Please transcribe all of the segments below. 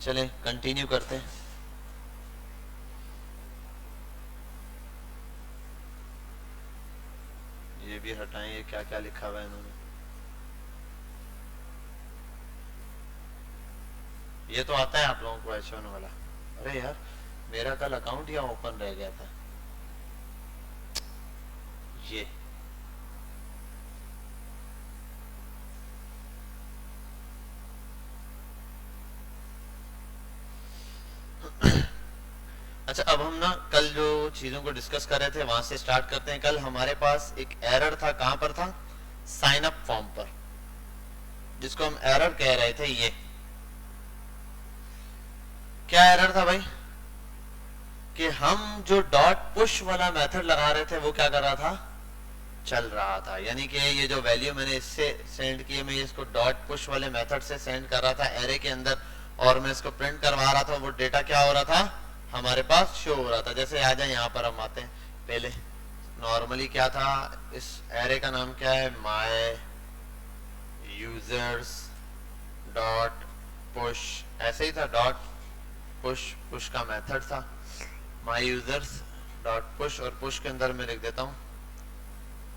चलें कंटिन्यू करते हैं। ये भी हटाएं, ये क्या क्या लिखा हुआ है इन्होंने। ये तो आता है आप लोगों को H1 वाला। अरे यार मेरा कल अकाउंट यहाँ ओपन रह गया था। ये अच्छा, अब हम ना कल जो चीजों को डिस्कस कर रहे थे वहां से स्टार्ट करते हैं। कल हमारे पास एक एरर था, कहां पर था? साइन अप फॉर्म पर, जिसको हम एरर कह रहे थे। ये क्या एरर था भाई? कि हम जो डॉट पुश वाला मेथड लगा रहे थे वो क्या कर रहा था? चल रहा था। यानी कि ये जो वैल्यू मैंने इससे सेंड की है, मैं इसको डॉट पुश वाले मेथड से सेंड कर रहा था एरे के अंदर, और मैं इसको प्रिंट करवा रहा था। वो डेटा क्या हो रहा था? हमारे पास शो हो रहा था। जैसे आ जाए यहाँ पर हम आते हैं। पहले नॉर्मली क्या था, इस एरे का नाम क्या है? माय यूजर्स डॉट पुश, ऐसे ही था। डॉट पुश, पुश का मेथड था माय यूजर्स डॉट पुश, और पुश के अंदर मैं लिख देता हूँ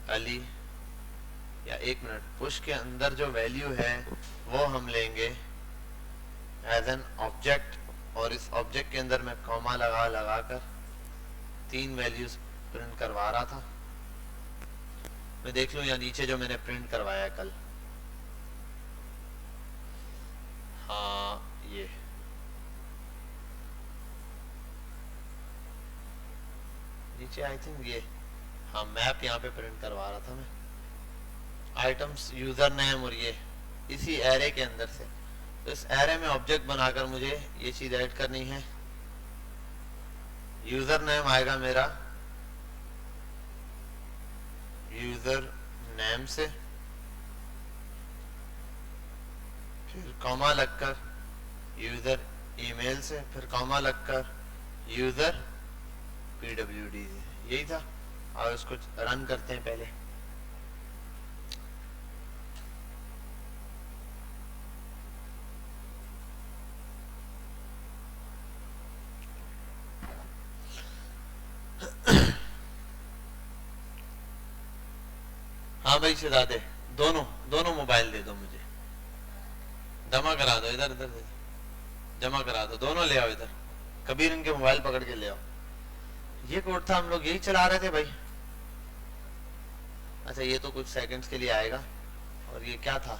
अली, या एक मिनट, पुश के अंदर जो वैल्यू है वो हम लेंगे एज एन ऑब्जेक्ट, और इस ऑब्जेक्ट के अंदर मैं कॉमा लगा कर 3 वैल्यूज प्रिंट करवा रहा था। मैं देख लूं या नीचे जो मैंने प्रिंट करवाया कल। हाँ ये नीचे आई थिंक ये, हाँ मैप यहाँ पे प्रिंट करवा रहा था मैं। आइटम्स यूजर नेम, और ये इसी एरे के अंदर से। तो इस एरे में ऑब्जेक्ट बनाकर मुझे ये चीज ऐड करनी है। यूजर नेम आएगा मेरा यूजर नेम से, फिर कॉमा लगकर यूजर ईमेल से, फिर कॉमा लगकर यूजर पीडब्ल्यूडी से। यही था। और उसको रन करते हैं पहले। हाँ भाई शहजादे, दोनों मोबाइल दे दो मुझे, जमा करा दो। इधर इधर जमा करा दो, दोनों ले आओ इधर। कबीर इनके मोबाइल पकड़ के ले आओ। ये कोड था, हम लोग यही चला रहे थे भाई। अच्छा ये तो कुछ सेकंड्स के लिए आएगा। और ये क्या था?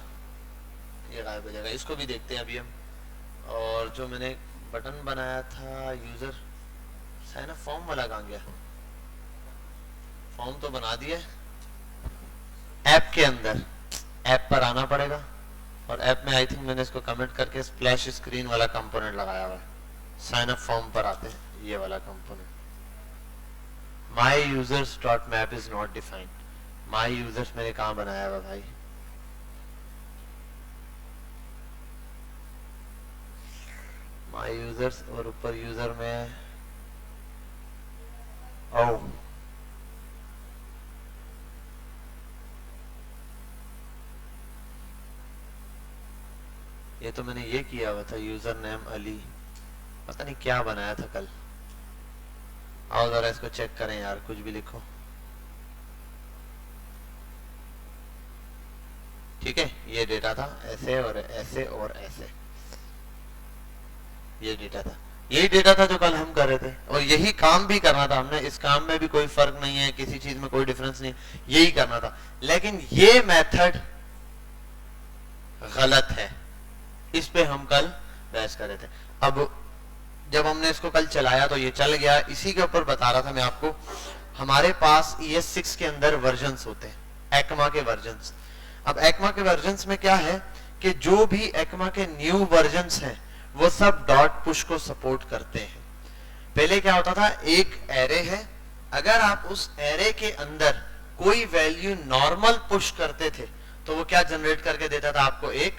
ये गायब हो जाएगा। इसको भी देखते हैं अभी हम। और जो मैंने बटन बनाया था यूजर साइन अप फॉर्म वाला, कहाँ गया? फॉर्म तो बना दिया ऐप के अंदर। ऐप पर आना पड़ेगा, और ऐप में आई थिंक मैंने इसको कमेंट करके स्प्लैश स्क्रीन वाला कंपोनेंट लगाया हुआ है। साइन अप फॉर्म पर आते हैं, ये वाला component. My users dot map is not defined. My users मैंने कहाँ बनाया हुआ भाई? माई यूजर्स, और ऊपर यूजर में ओ ये तो मैंने ये किया हुआ था, यूजर नेम अली। पता नहीं क्या बनाया था कल। आओ जरा इसको चेक करें यार, कुछ भी लिखो। ठीक है, ये डेटा था ऐसे और ऐसे और ऐसे, ये डेटा था। यही डेटा था जो कल हम कर रहे थे, और यही काम भी करना था हमने। इस काम में भी कोई फर्क नहीं है, किसी चीज में कोई डिफरेंस नहीं, यही करना था। लेकिन ये मेथड गलत है, इस पे हम कल बहस कर रहे थे। अब जब हमने इसको कल चलाया तो ये चल गया। इसी के ऊपर बता रहा था मैं आपको, हमारे पास ES6 के अंदर वर्जन्स होते हैं, एक्मा के वर्जन्स। अब एक्मा के वर्जन्स में क्या है कि जो भी एक्मा के न्यू वर्जन्स हैं वो सब डॉट पुश को सपोर्ट करते हैं। पहले क्या होता था, एक एरे है, अगर आप उस एरे के अंदर कोई वैल्यू नॉर्मल पुश करते थे तो वो क्या जनरेट करके देता था आपको? एक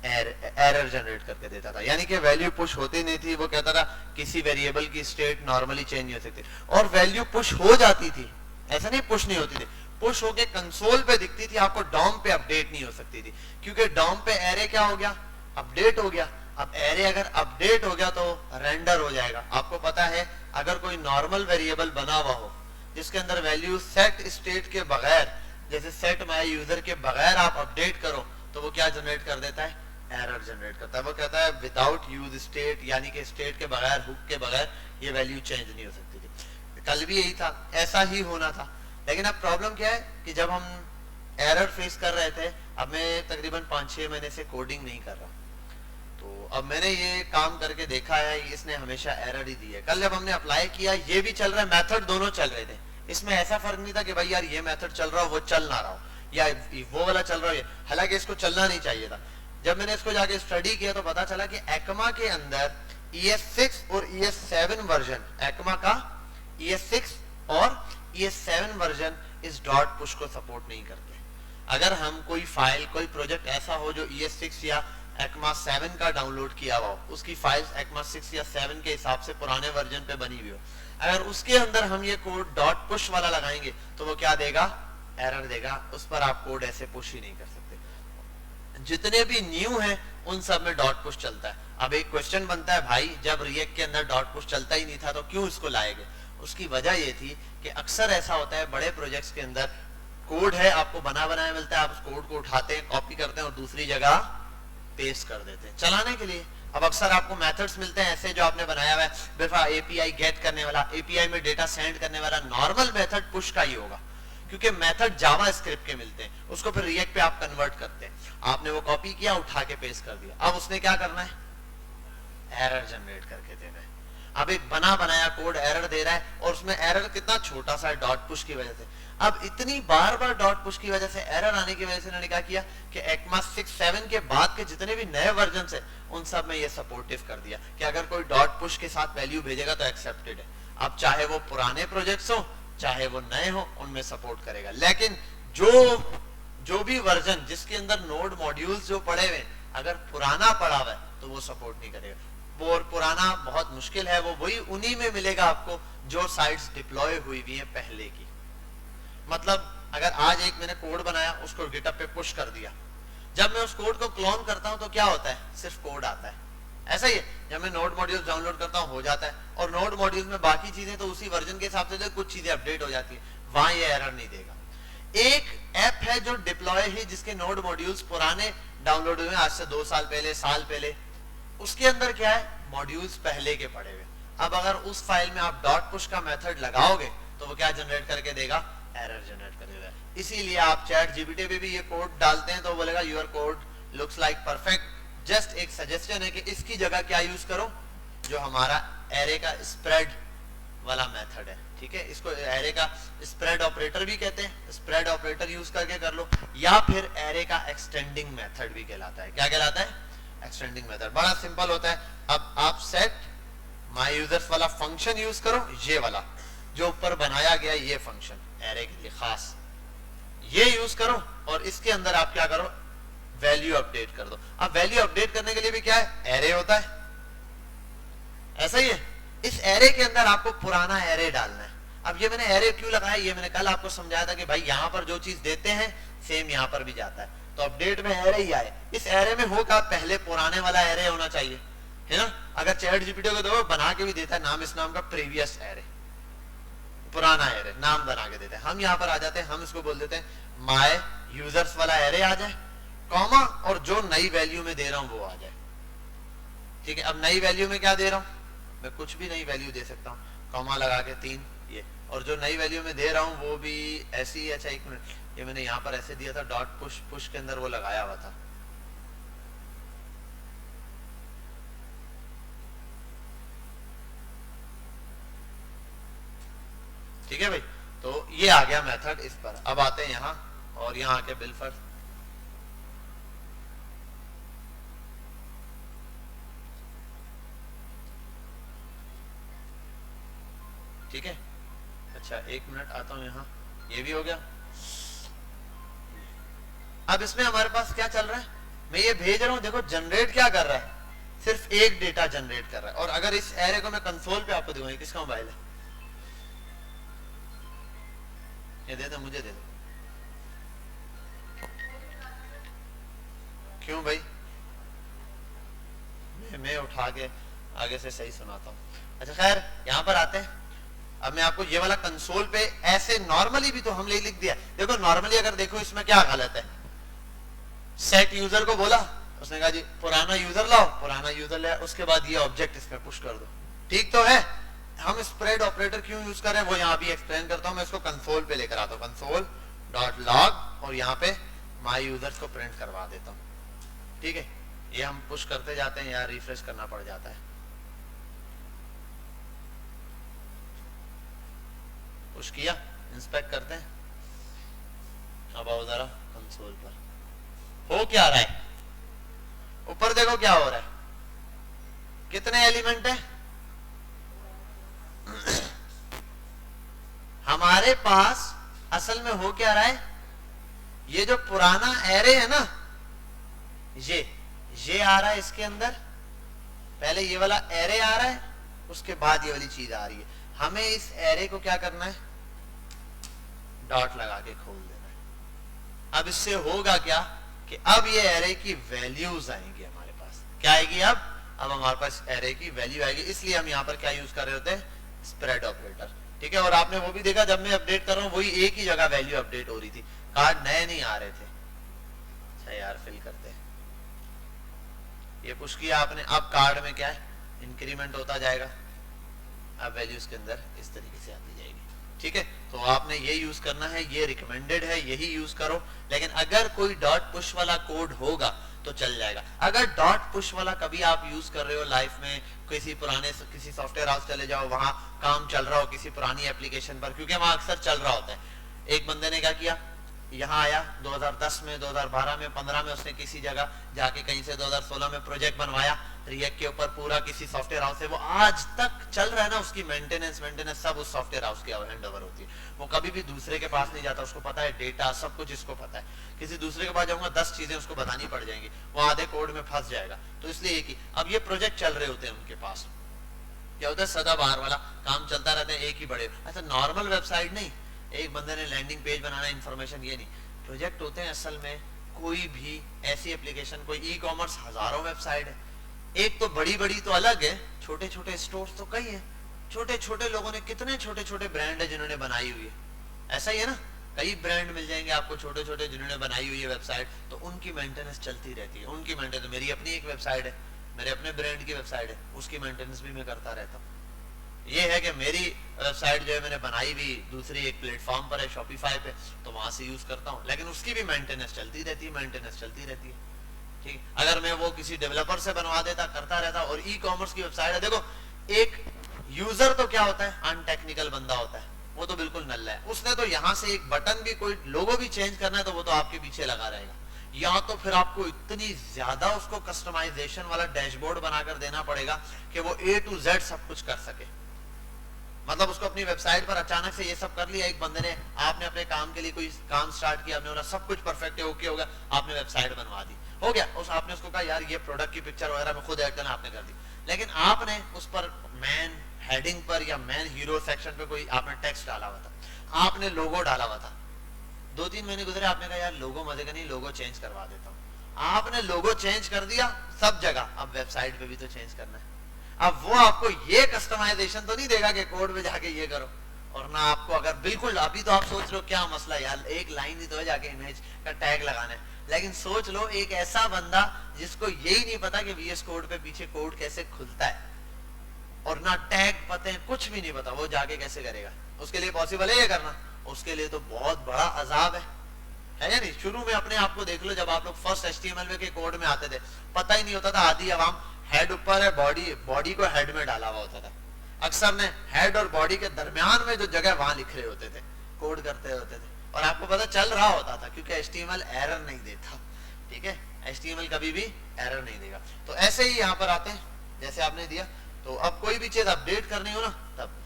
एरर जनरेट करके देता था। यानी कि वैल्यू पुश होती नहीं थी। वो कहता था किसी वेरिएबल की स्टेट नॉर्मली चेंज नहीं हो सकती, और वैल्यू पुश हो जाती थी। ऐसा नहीं पुश नहीं होती थी, पुश होके कंसोल पे दिखती थी, आपको डॉम पे अपडेट नहीं हो सकती थी, क्योंकि डॉम पे एरे क्या हो गया? अपडेट हो गया। अब एरे अगर अपडेट हो गया तो रेंडर हो जाएगा। आपको पता है अगर कोई नॉर्मल वेरिएबल बना हुआ हो जिसके अंदर वैल्यू सेट स्टेट के बगैर, जैसे सेट माय यूजर के बगैर आप अपडेट करो तो वो क्या जनरेट कर देता है, एरर जनरेट करता है। वो कहता है विदाउट यूज स्टेट, यानी कि स्टेट के बगैर, हुक के बगैर ये वैल्यू चेंज नहीं हो सकती थी। कल भी यही था, ऐसा ही होना था। लेकिन अब प्रॉब्लम क्या है कि जब हम एरर फेस कर रहे थे, अब मैं तकरीबन 5-6 महीने से कोडिंग नहीं कर रहा, तो अब मैंने ये काम करके देखा है, इसने हमेशा एरर ही दी है। कल जब हमने अप्लाई किया ये भी चल रहा है, मेथड दोनों चल रहे थे, इसमें ऐसा फर्क नहीं था कि भाई यार ये मेथड चल रहा हो वो चल ना रहा हो, या वो वाला चल रहा हो, हालांकि इसको चलना नहीं चाहिए था। जब मैंने इसको जाके स्टडी किया तो पता चला कि ECMA के अंदर ES6 और ES7 वर्जन, ECMA का ES6 और ES7 वर्जन इस डॉट पुश को सपोर्ट नहीं करते। अगर हम कोई फाइल, कोई प्रोजेक्ट ऐसा हो जो ES6 या ECMA 7 का डाउनलोड किया हुआ हो, उसकी फाइल ECMA 6 या 7 के हिसाब से पुराने वर्जन पे बनी हुई हो, अगर उसके अंदर हम ये कोड डॉट पुश वाला लगाएंगे तो वो क्या देगा, एरर देगा। उस पर आप कोड ऐसे पुश ही नहीं कर सकते। जितने भी न्यू हैं उन सब में डॉट पुश चलता है। अब एक क्वेश्चन बनता है, भाई जब रिएक्ट के अंदर डॉट पुश चलता ही नहीं था तो क्यों इसको लाएंगे? उसकी वजह ये थी कि अक्सर ऐसा होता है बड़े प्रोजेक्ट्स के अंदर कोड है, आपको बना बनाया मिलता है, आप उस कोड को उठाते हैं, कॉपी करते हैं और दूसरी जगह पेस्ट कर देते हैं चलाने के लिए। अब अक्सर आपको मेथड्स मिलते हैं ऐसे जो आपने बनाया हुआ है, बिफा एपीआई गेट करने वाला, एपीआई में डेटा सेंड करने वाला, नॉर्मल मेथड पुश का ही होगा, क्योंकि मेथड जावा स्क्रिप्ट के मिलते हैं, उसको फिर रिएक्ट पे आप कन्वर्ट करते हैं। आपने वो कॉपी किया, उठा के पेस्ट कर दिया, अब उसने क्या करना है, एरर जनरेट करके देना है। अब एक बना बनाया कोड एरर दे रहा है, और उसमें एरर कितना छोटा सा है, डॉट पुश की वजह से। अब इतनी बार बार डॉट पुश की वजह से, एरर आने की वजह से इन्होंने क्या किया कि ECMA 6-7 के बाद के जितने भी नए वर्जन है उन सब में ये सपोर्टिव कर दिया कि अगर कोई डॉट पुश के साथ वैल्यू भेजेगा तो एक्सेप्टेड है। अब चाहे वो पुराने प्रोजेक्ट्स हो चाहे वो नए हो, उनमें सपोर्ट करेगा। लेकिन जो भी वर्जन जिसके अंदर नोड मॉड्यूल्स जो पड़े हुए, अगर पुराना पड़ा हुआ है तो वो सपोर्ट नहीं करेगा। वो पुराना बहुत मुश्किल है, वो वही उन्हीं में मिलेगा आपको जो साइट्स डिप्लॉय हुई हुई है पहले की। मतलब अगर आज एक मैंने कोड बनाया, उसको गिटहब पे पुश कर दिया, जब मैं उस कोड को क्लोन करता हूं तो क्या होता है, सिर्फ कोड आता है। ऐसा ही है, जब मैं नोड मॉड्यूल डाउनलोड करता हूं हो जाता है, और नोड मॉड्यूल में बाकी चीजें तो उसी वर्जन के हिसाब से कुछ चीजें अपडेट हो जाती है, वहां ये एरर नहीं देगा। एक ऐप है जो डिप्लॉय है, जिसके नोड मॉड्यूल्स पुराने डाउनलोड हुए आज से 2 साल पहले, साल पहले, उसके अंदर क्या है, मॉड्यूल्स पहले के पड़े हुए। अब अगर उस फाइल में आप डॉट पुश का मेथड लगाओगे तो वो क्या जनरेट करके देगा, एरर जनरेट कर देगा। इसीलिए आप चैट जीपीटी पे भी ये कोड डालते हैं तो बोलेगा your code looks like perfect. Just एक सजेशन है कि इसकी जगह क्या यूज करो, जो हमारा एरे का स्प्रेड वाला मेथड है, ठीक है, इसको एरे का स्प्रेड ऑपरेटर भी कहते हैं, स्प्रेड ऑपरेटर यूज करके कर लो, या फिर एरे का एक्सटेंडिंग मेथड भी कहलाता है। क्या कहलाता है, एक्सटेंडिंग मेथड। बड़ा सिंपल होता है। अब आप सेट माय यूजर्स वाला फंक्शन यूज करो, ये वाला जो ऊपर बनाया गया ये फंक्शन एरे के लिए खास, ये यूज करो, और इसके अंदर आप क्या करो, वैल्यू अपडेट कर दो। अब वैल्यू अपडेट करने के लिए भी क्या है, एरे होता है, ऐसा ही है। इस एरे के अंदर आपको पुराना एरे डालना है। अब ये मैंने एरे क्यों लगाया, ये मैंने कल आपको समझाया था कि भाई यहाँ पर जो चीज देते हैं सेम यहाँ पर भी जाता है, तो अपडेट में एरे ही आए। इस एरे में होगा पहले पुराने वाला एरे होना चाहिए, है ना। अगर चैट जीपीटी को दो, बना के भी देता है नाम, इस नाम का प्रीवियस एरे, पुराना एरे नाम बना के देते हैं। हम यहाँ पर आ जाते हैं, हम इसको बोल देते हैं माय यूजर्स वाला एरे आ जाए, कॉमा, और जो नई वैल्यू में दे रहा हूं वो आ जाए, ठीक है। अब नई वैल्यू में क्या दे रहा हूं, मैं कुछ भी नई वैल्यू दे सकता हूं, कॉमा लगा के 3 ये, और जो नई वैल्यू में दे रहा हूं वो भी ऐसी। अच्छा एक मिनट, ये मैंने यहाँ पर ऐसे दिया था, डॉट पुश, पुश के अंदर वो लगाया हुआ था, ठीक है भाई। तो ये आ गया मेथड इस पर। अब आते हैं यहाँ, और यहाँ आके बिल फर्स्ट, ठीक है। अच्छा एक मिनट आता हूं, यहाँ ये भी हो गया। अब इसमें हमारे पास क्या चल रहा है, मैं ये भेज रहा हूं, देखो जनरेट क्या कर रहा है, सिर्फ एक डेटा जनरेट कर रहा है। और अगर इस एरे को मैं कंसोल पे आपको दिखाऊं, किसका मोबाइल है, ये दे दो, मुझे दे दो। क्यों भाई, मैं उठा के आगे से सही सुनाता हूँ। अच्छा खैर यहाँ पर आते हैं। अब मैं आपको ये वाला कंसोल पे ऐसे नॉर्मली भी तो हमने लिख दिया। देखो नॉर्मली अगर देखो इसमें क्या गलत है, सेट यूजर को बोला, उसने कहा जी पुराना यूजर लाओ, पुराना यूजर ले, उसके बाद ये ऑब्जेक्ट इसमें पुश कर दो, ठीक तो है। हम स्प्रेड ऑपरेटर क्यों यूज कर रहे हैं वो यहाँ भी एक्सप्लेन करता हूँ। मैं इसको कंसोल पे लेकर आता हूँ, कंसोल डॉट लॉग, और यहाँ पे माई यूजर्स को प्रिंट करवा देता हूँ, ठीक है। ये हम पुश करते जाते हैं, यहाँ रिफ्रेश करना पड़ जाता है। पुश किया, इंस्पेक्ट करते हैं। अब आओ जरा कंसोल पर, हो क्या रहा है, ऊपर देखो क्या हो रहा है, कितने एलिमेंट है हमारे पास। असल में हो क्या रहा है, ये जो पुराना एरे है ना, ये आ रहा है इसके अंदर, पहले ये वाला एरे आ रहा है, उसके बाद ये वाली चीज आ रही है। हमें इस एरे को क्या करना है, डॉट लगा के खोल देना है। अब इससे होगा क्या कि अब ये एरे की वैल्यूज आएंगी हमारे पास। क्या आएगी अब हमारे पास एरे की वैल्यू आएगी। इसलिए हम यहाँ पर क्या यूज कर रहे होते हैं, स्प्रेड ऑपरेटर, ठीक है। और आपने वो भी देखा जब मैं अपडेट कर रहा हूँ वही एक ही जगह वैल्यू अपडेट हो रही थी, कार्ड नए नहीं आ रहे थे। अच्छा यार फिल करते हैं, ये पुश किया आपने, अब कार्ड में क्या है, इंक्रीमेंट होता जाएगा, अब वैल्यूज के अंदर इस तरीके से आती जाएगी, ठीक है। तो आपने ये यूज करना है, ये रिकमेंडेड है, यही यूज करो। लेकिन अगर कोई डॉट पुश वाला कोड होगा तो चल जाएगा। अगर डॉट पुश वाला कभी आप यूज कर रहे हो लाइफ में, किसी सॉफ्टवेयर हाउस चले जाओ, वहां काम चल रहा हो किसी पुरानी एप्लीकेशन पर, क्योंकि वहां अक्सर चल रहा होता है। एक बंदे ने क्या किया, यहाँ आया 2010 में, 2012 में, 15 में उसने किसी जगह जाके कहीं से 2016 में प्रोजेक्ट बनवाया रिएक्ट के ऊपर, पूरा किसी सॉफ्टवेयर हाउस से, वो आज तक चल रहा है ना, उसकी मेंटेनेंस सब उस सॉफ्टवेयर हाउस की हैंड ओवर होती है। वो कभी भी दूसरे के पास नहीं जाता, उसको पता है डेटा सब कुछ इसको पता है। किसी दूसरे के पास जाऊंगा 10 चीजें उसको बतानी पड़ जाएंगी, वो आधे कोड में फंस जाएगा। तो इसलिए कि अब ये प्रोजेक्ट चल रहे होते हैं उनके पास, क्या होता है सदाबहार वाला काम चलता रहता है, एक ही बड़े। अच्छा नॉर्मल वेबसाइट नहीं, एक बंदे ने लैंडिंग पेज बनाना, इंफॉर्मेशन, ये नहीं। प्रोजेक्ट होते हैं असल में कोई भी ऐसी एप्लीकेशन, कोई ई कॉमर्स हजारों वेबसाइट है, एक तो बड़ी बड़ी तो अलग है, छोटे छोटे स्टोर्स तो कई हैं। छोटे छोटे लोगों ने, कितने छोटे छोटे ब्रांड है जिन्होंने बनाई हुई है, ऐसा ही है ना, कई ब्रांड मिल जाएंगे आपको छोटे छोटे जिन्होंने बनाई हुई है वेबसाइट, तो उनकी मेंटेनेंस चलती रहती है। उनकी मेंटेनेंस, मेरी अपनी एक वेबसाइट है, मेरे अपने ब्रांड की वेबसाइट है, उसकी मेंटेनेंस भी मैं करता रहता हूँ। ये है कि मेरी वेबसाइट जो है मैंने बनाई हुई दूसरी एक प्लेटफॉर्म पर है, शॉपिफाई पे, तो वहां से यूज करता हूँ, लेकिन उसकी भी मेंटेनेंस चलती रहती है, ठीक। अगर मैं वो किसी डेवलपर से बनवा देता, करता रहता। और ई कॉमर्स की वेबसाइट है, देखो एक यूजर तो क्या होता है, अनटेक्निकल बंदा होता है, वो तो बिल्कुल नल्ला है, उसने तो यहाँ से एक बटन भी, कोई लोगो भी चेंज करना है तो वो तो आपके पीछे लगा रहेगा। या तो फिर आपको इतनी ज्यादा उसको कस्टमाइजेशन वाला डैशबोर्ड बनाकर देना पड़ेगा कि वो A to Z सब कुछ कर सके। मतलब उसको अपनी वेबसाइट पर अचानक से ये सब कर लिया एक बंदे ने, आपने अपने काम के लिए कोई काम स्टार्ट किया, आपने बोला सब कुछ परफेक्ट है, ओके हो गया, आपने वेबसाइट बनवा दी, हो गया। आपने उसको कहा यार ये प्रोडक्ट की पिक्चर वगैरह में खुद ऐड करना, आपने कर दी। लेकिन आपने उस पर मैन हेडिंग पर या मैन हीरो सेक्शन पे कोई आपने टेक्स्ट डाला हुआ था, आपने लोगो डाला हुआ था, 2-3 महीने गुजरे, आपने कहा यार लोगो मजे का नहीं, लोगो चेंज करवा देता हूँ। आपने लोगो चेंज कर दिया सब जगह, अब वेबसाइट पे भी तो चेंज करना है। अब वो आपको ये कस्टमाइजेशन तो नहीं देगा कि कोड में जाके ये करो, और ना आपको अगर बिल्कुल, अभी तो आप सोच रहे हो क्या मसला यार, एक लाइन ही तो है, जाके इमेज का टैग लगाना है। लेकिन सोच लो एक ऐसा बंदा जिसको यही नहीं पता कि VS कोड पे पीछे कोड कैसे खुलता है, और ना टैग पते हैं, कुछ भी नहीं पता, वो जाके कैसे करेगा? उसके लिए पॉसिबल है ये करना? उसके लिए तो बहुत बड़ा अजाब है या नहीं? शुरू में अपने आप को देख लो, जब आप लोग फर्स्ट HTML के कोड में आते थे, पता ही नहीं होता था, आधी आवाम हेड ऊपर है, बॉडी को हेड में डाला हुआ होता था। अक्सर ने हेड और बॉडी के दरमियान में जो जगह वहां लिख रहे होते थे, कोड करते होते थे, और आपको पता चल रहा होता था क्योंकि HTML एरर नहीं देता, ठीक है, HTML कभी भी एरर नहीं देगा। तो ऐसे ही यहाँ पर आते हैं, जैसे आपने दिया, तो अब कोई भी चीज अपडेट करनी हो ना, तब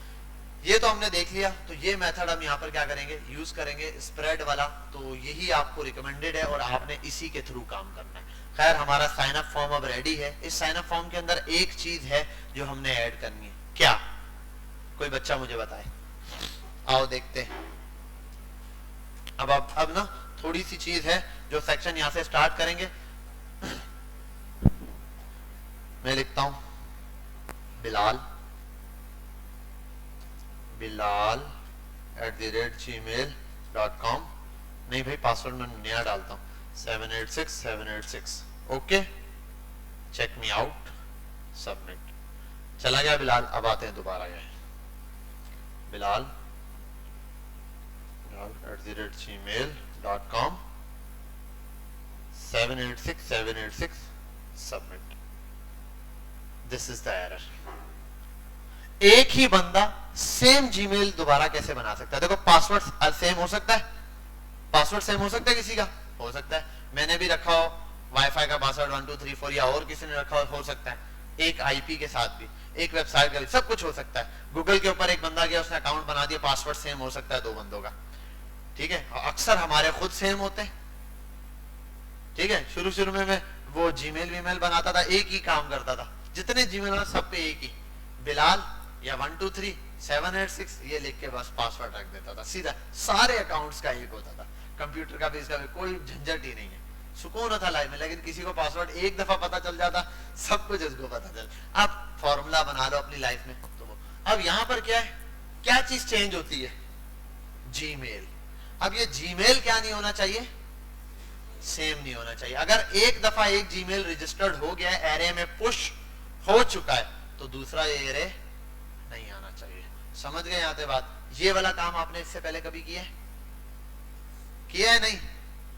ये तो हमने देख लिया। तो ये मेथड हम यहाँ पर क्या करेंगे, यूज करेंगे, स्प्रेड वाला। तो यही आपको रिकमेंडेड है और आपने इसी के थ्रू काम करना है। खैर हमारा साइन अप फॉर्म अब रेडी है। इस साइन अप फॉर्म के अंदर एक चीज है जो हमने ऐड करनी है। क्या? कोई बच्चा मुझे बताए, आओ देखते हैं। अब ना थोड़ी सी चीज है जो सेक्शन यहाँ से स्टार्ट करेंगे। मैं लिखता हूं बिलाल @gmail.com। नहीं भाई, पासवर्ड मैं नया डालता हूं 786 okay, check me out, submit. चला गया बिलाल। अब आते हैं दोबारा, गए Bilal @gmail.com 786 submit. This is the error. एक ही बंदा सेम जीमेल दोबारा कैसे बना सकता है? देखो पासवर्ड सेम हो सकता है, पासवर्ड सेम हो सकता है, किसी का हो सकता है, मैंने भी रखा हो वाईफाई का पासवर्ड 1234 या और किसी ने रखा हो सकता है, एक आईपी के साथ भी, एक वेबसाइट का भी, सब कुछ हो सकता है। गूगल के ऊपर एक बंदा गया, उसने अकाउंट बना दिया, पासवर्ड सेम हो सकता है दो बंदों का, ठीक है। अक्सर हमारे खुद सेम होते हैं, ठीक है। शुरू शुरू में मैं वो जीमेल वीमेल बनाता था, एक ही काम करता था, जितने जीमेल सब पे एक ही बिलाल या 123 786 ये लिख के बस पासवर्ड रख देता था, सीधा सारे अकाउंट्स का एक होता था, कंप्यूटर का भी इसका भी कोई झंझट ही नहीं है, सुकून होता लाइफ में। लेकिन किसी को पासवर्ड एक दफा पता चल जाता, सब कुछ उसको पता चल। अब फॉर्मूला बना लो अपनी लाइफ में तो वो। अब यहाँ पर क्या है, क्या चीज चेंज होती है? जीमेल। अब ये जीमेल क्या नहीं होना चाहिए? सेम नहीं होना चाहिए। अगर एक दफा एक जीमेल रजिस्टर्ड हो गया है, एरे में पुश हो चुका है, तो दूसरा एरे नहीं आना चाहिए। समझ गए यहाँ पे बात? ये वाला काम आपने इससे पहले कभी किया है? किया है नहीं?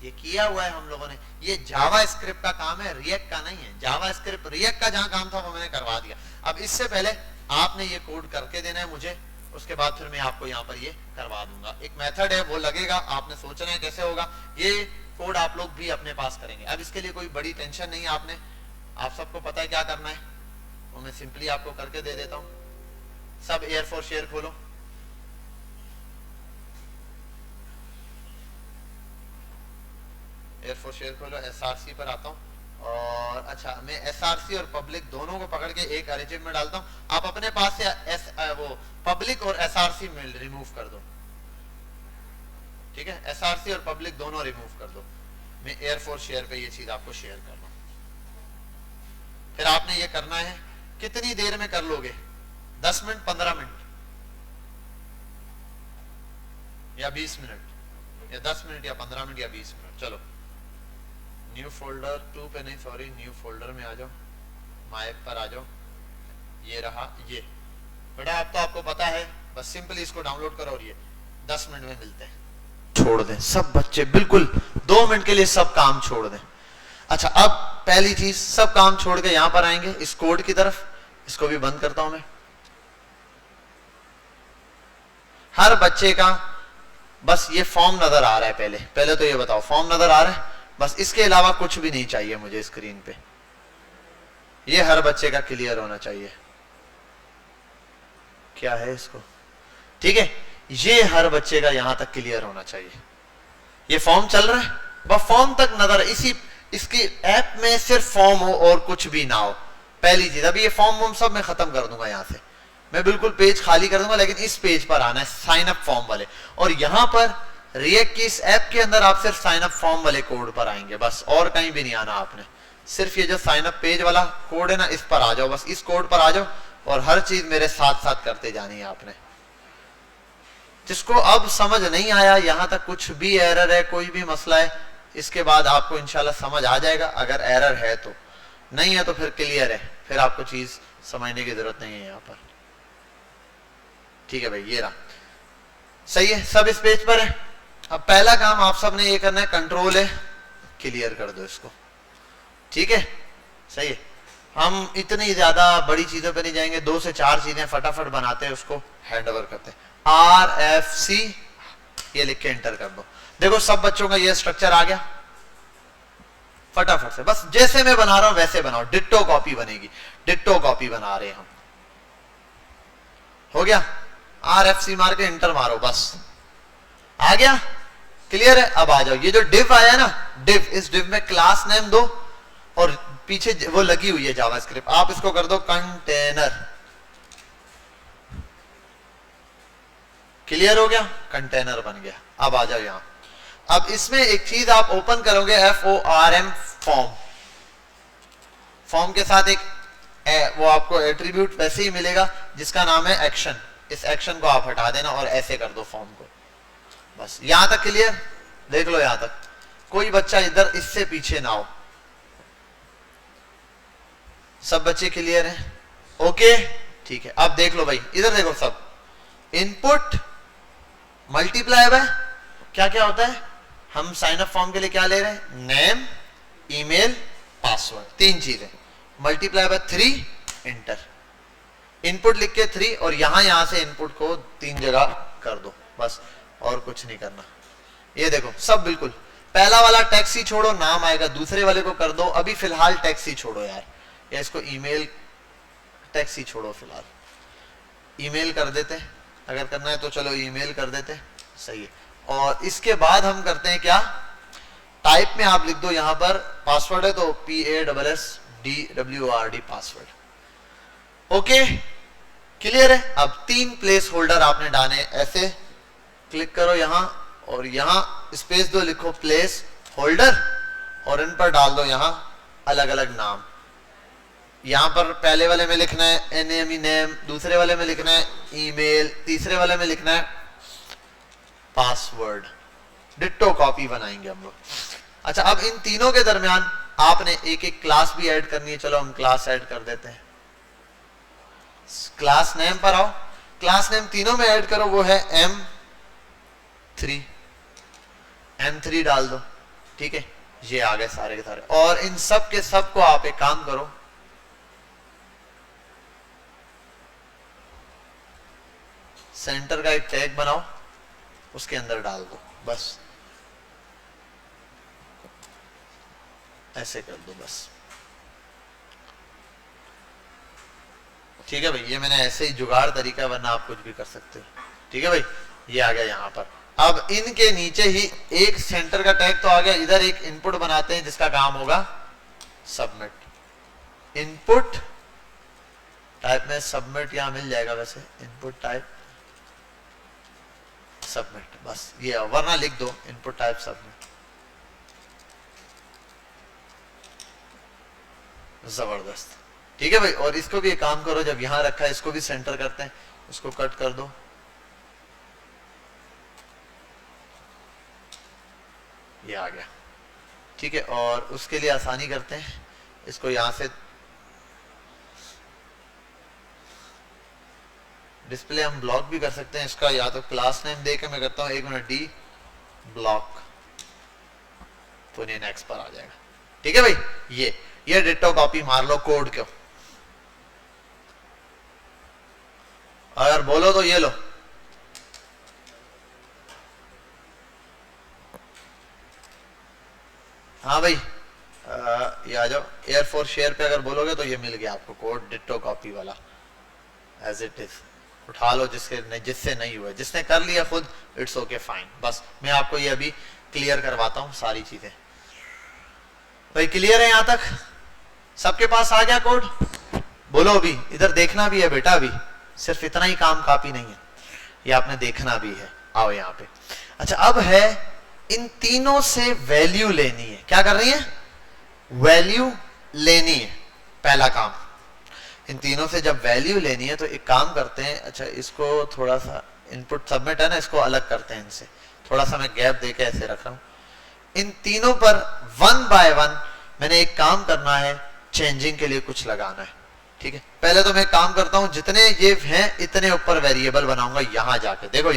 ये किया हुआ है हम लोगों ने। ये जावा स्क्रिप्ट का काम है, रिएक्ट का नहीं है। जावा स्क्रिप्ट रिएक्ट का जहां काम था वो मैंने करवा दिया। अब इससे पहले आपने ये कोड करके देना है मुझे, उसके बाद फिर मैं आपको यहाँ पर ये करवा दूंगा। एक मेथड है वो लगेगा, आपने सोचना है कैसे होगा। ये कोड आप लोग भी अपने पास करेंगे। अब इसके लिए कोई बड़ी टेंशन नहीं है, आपने आप सबको पता है क्या करना है, वो मैं सिंपली आपको करके दे देता हूँ। सब एयर4 शेयर खोलो, एयर4 शेयर खोलो, एसआरसी पर आता हूँ और अच्छा मैं एसआरसी और पब्लिक दोनों को पकड़ के एक अरेंजमेंट में डालता हूँ। आप अपने पास से वो पब्लिक और एसआरसी में रिमूव कर दो, ठीक है। एसआरसी और पब्लिक दोनों रिमूव कर दो। मैं एयर4 शेयर पे ये चीज आपको शेयर कर रहा हूँ। फिर आपने ये करना है, कितनी देर में कर लोगे? 10 मिनट, 15 मिनट या 20 मिनट, या 10 मिनट या 15 मिनट या 20 मिनट। चलो न्यू फोल्डर 2 पे नहीं, सॉरी, न्यू फोल्डर में आ जाओ, माइक पर आ जाओ। ये रहा, ये बेटा अब तो आपको पता है, बस सिंपली इसको डाउनलोड करो और ये 10 मिनट में मिलते हैं। छोड़ दें सब बच्चे, बिल्कुल 2 मिनट के लिए सब काम छोड़ दें। अच्छा अब पहली चीज, सब काम छोड़ के यहां पर आएंगे इस कोड की तरफ। इसको भी बंद करता हूं मैं। हर बच्चे का बस ये फॉर्म नजर आ रहा है, पहले तो ये बताओ फॉर्म नजर आ रहा है, बस इसके अलावा कुछ भी नहीं चाहिए मुझे स्क्रीन पे। ये हर बच्चे का क्लियर होना चाहिए। क्या है इसको, ठीक है, ये हर बच्चे का यहां तक क्लियर होना चाहिए। ये फॉर्म चल रहा है, बस फॉर्म तक नजर, इसी इसकी ऐप में सिर्फ फॉर्म हो और कुछ भी ना हो। पहली चीज, अभी ये फॉर्म सब मैं खत्म कर दूंगा, यहां से मैं बिल्कुल पेज खाली कर दूंगा, लेकिन इस पेज पर आना है साइन अप फॉर्म वाले, और यहां पर रिएक्ट की इस ऐप के अंदर आप सिर्फ साइन अप फॉर्म वाले कोड पर आएंगे, बस और कहीं भी नहीं आना आपने। सिर्फ ये जो साइन अप पेज वाला कोड है ना, इस पर आ जाओ, बस इस कोड पर आ जाओ और हर चीज मेरे साथ साथ करते जानी है आपने। जिसको अब समझ नहीं आया, यहां तक कुछ भी एरर है, कोई भी मसला है, इसके बाद आपको इंशाल्लाह समझ आ जाएगा। अगर एरर है तो, नहीं है तो फिर क्लियर है, फिर आपको चीज समझने की जरूरत नहीं है यहाँ पर, ठीक है भाई। ये रहा, सही है, सब इस पेज पर है। अब पहला काम आप सब ने ये करना है, कंट्रोल है क्लियर कर दो इसको, ठीक है, सही है। हम इतनी ज्यादा बड़ी चीजों पे नहीं जाएंगे, 2 से 4 चीजें फटाफट बनाते हैं, उसको हैंड ओवर करते हैं। RFC ये लिख के एंटर कर दो। देखो सब बच्चों का ये स्ट्रक्चर आ गया, फटाफट से बस जैसे मैं बना रहा हूं वैसे बनाओ, डिट्टो कॉपी बनेगी, डिट्टो कॉपी बना रहे हैं हम। हो गया, RFC मार के एंटर मारो, बस आ गया, क्लियर है। अब आ जाओ, ये जो डिव आया ना, डिव, इस डिव में क्लास नेम दो और पीछे वो लगी हुई है जावास्क्रिप्ट, आप इसको कर दो कंटेनर। क्लियर हो गया, कंटेनर बन गया। अब आ जाओ यहां, अब इसमें एक चीज आप ओपन करोगे, FORM फॉर्म, फॉर्म के साथ एक वो आपको एट्रीब्यूट वैसे ही मिलेगा जिसका नाम है एक्शन। इस एक्शन को आप हटा देना और ऐसे कर दो फॉर्म को। बस यहां तक क्लियर? देख लो यहां तक, कोई बच्चा इधर इससे पीछे ना हो। सब बच्चे क्लियर हैं? ओके ठीक है। अब देख लो भाई, इधर देखो सब, इनपुट मल्टीप्लाई बाय क्या क्या होता है, हम साइन अप फॉर्म के लिए क्या ले रहे हैं, नेम, ईमेल, पासवर्ड, तीन चीजें, मल्टीप्लाई बाय 3 इंटर, इनपुट लिख के 3 और यहां से इनपुट को 3 जगह कर दो, बस और कुछ नहीं करना। ये देखो सब बिल्कुल, पहला वाला टैक्स ही छोड़ो, नाम आएगा, दूसरे वाले को कर दो, अभी फिलहाल टैक्स ही छोड़ो यार, या इसको ईमेल टैक्स ही छोड़ो फिलहाल, ईमेल कर देते, अगर करना है तो चलो ईमेल कर देते, सही है। और इसके बाद हम करते हैं क्या, टाइप में आप लिख दो यहां पर पासवर्ड है तो PASSWORD पासवर्ड। ओके क्लियर है? अब 3 प्लेस होल्डर आपने डाले, ऐसे क्लिक करो यहां और यहां स्पेस दो, लिखो प्लेस होल्डर और इन पर डाल दो यहां अलग अलग नाम। यहां पर पहले वाले में लिखना है NAME नेम, दूसरे वाले में लिखना है ईमेल, तीसरे वाले में लिखना है पासवर्ड। डिट्टो कॉपी बनाएंगे हम लोग। अच्छा अब इन तीनों के दरमियान आपने एक एक क्लास भी ऐड करनी है, चलो हम क्लास ऐड कर देते हैं। क्लास नेम पर आओ, क्लास नेम तीनों में ऐड करो, वो है M3 डाल दो, ठीक है, ये आ गए सारे के सारे। और इन सब के सब को आप एक काम करो, सेंटर का एक टैग बनाओ, उसके अंदर डाल दो, बस ऐसे कर दो बस, ठीक है भाई। ये मैंने ऐसे ही जुगाड़ तरीका, वरना आप कुछ भी कर सकते हो, ठीक है भाई। ये आ गया यहां पर। अब इनके नीचे ही एक सेंटर का टैग तो आ गया, इधर एक इनपुट बनाते हैं जिसका काम होगा सबमिट। इनपुट टाइप में सबमिट यहां मिल जाएगा, वैसे इनपुट टाइप सबमिट, बस ये, वरना लिख दो इनपुट टाइप सबमिट। जबरदस्त, ठीक है भाई। और इसको भी एक काम करो, जब यहां रखा है इसको भी सेंटर करते हैं, इसको कट कर दो, ये आ गया, ठीक है। और उसके लिए आसानी करते हैं, इसको यहां से डिस्प्ले हम ब्लॉक भी कर सकते हैं इसका, या तो क्लास नेम देकर मैं करता हूं 1 मिनट डी ब्लॉक, तो नेक्स्ट पर आ जाएगा, ठीक है भाई। ये डिट्टो कॉपी मार लो कोड को, अगर बोलो तो ये लो, हाँ भाई ये आ जाओ, एयरफोर्स शेयर पे अगर बोलोगे तो ये मिल गया आपको कोड, डिट्टो कॉपी वाला एज इट इज, उठा लो जिससे नहीं हुआ, जिसने कर लिया खुद इट्स ओके फाइन। बस मैं आपको ये अभी क्लियर करवाता हूँ सारी चीजें। भाई क्लियर है यहां तक? सबके पास आ गया कोड? बोलो अभी, इधर देखना भी है बेटा, अभी सिर्फ इतना ही काम काफी नहीं है, ये आपने देखना भी है। आओ यहाँ पे। अच्छा अब है इन तीनों से वैल्यू लेनी है। क्या कर रही है? वैल्यू लेनी है, पहला काम। इन तीनों से जब वैल्यू लेनी है तो एक काम करते हैं, अच्छा इसको थोड़ा सा इनपुट सबमिट है ना, इसको अलग करते हैं इनसे, थोड़ा सा मैं गैप देके ऐसे रख रहा हूं। इन तीनों पर 1 बाय 1 मैंने एक काम करना है, चेंजिंग के लिए कुछ लगाना है, ठीक है। पहले तो मैं काम करता हूं, जितने ये हैं इतने ऊपर वेरिएबल बनाऊंगा। यहां जाके देखो,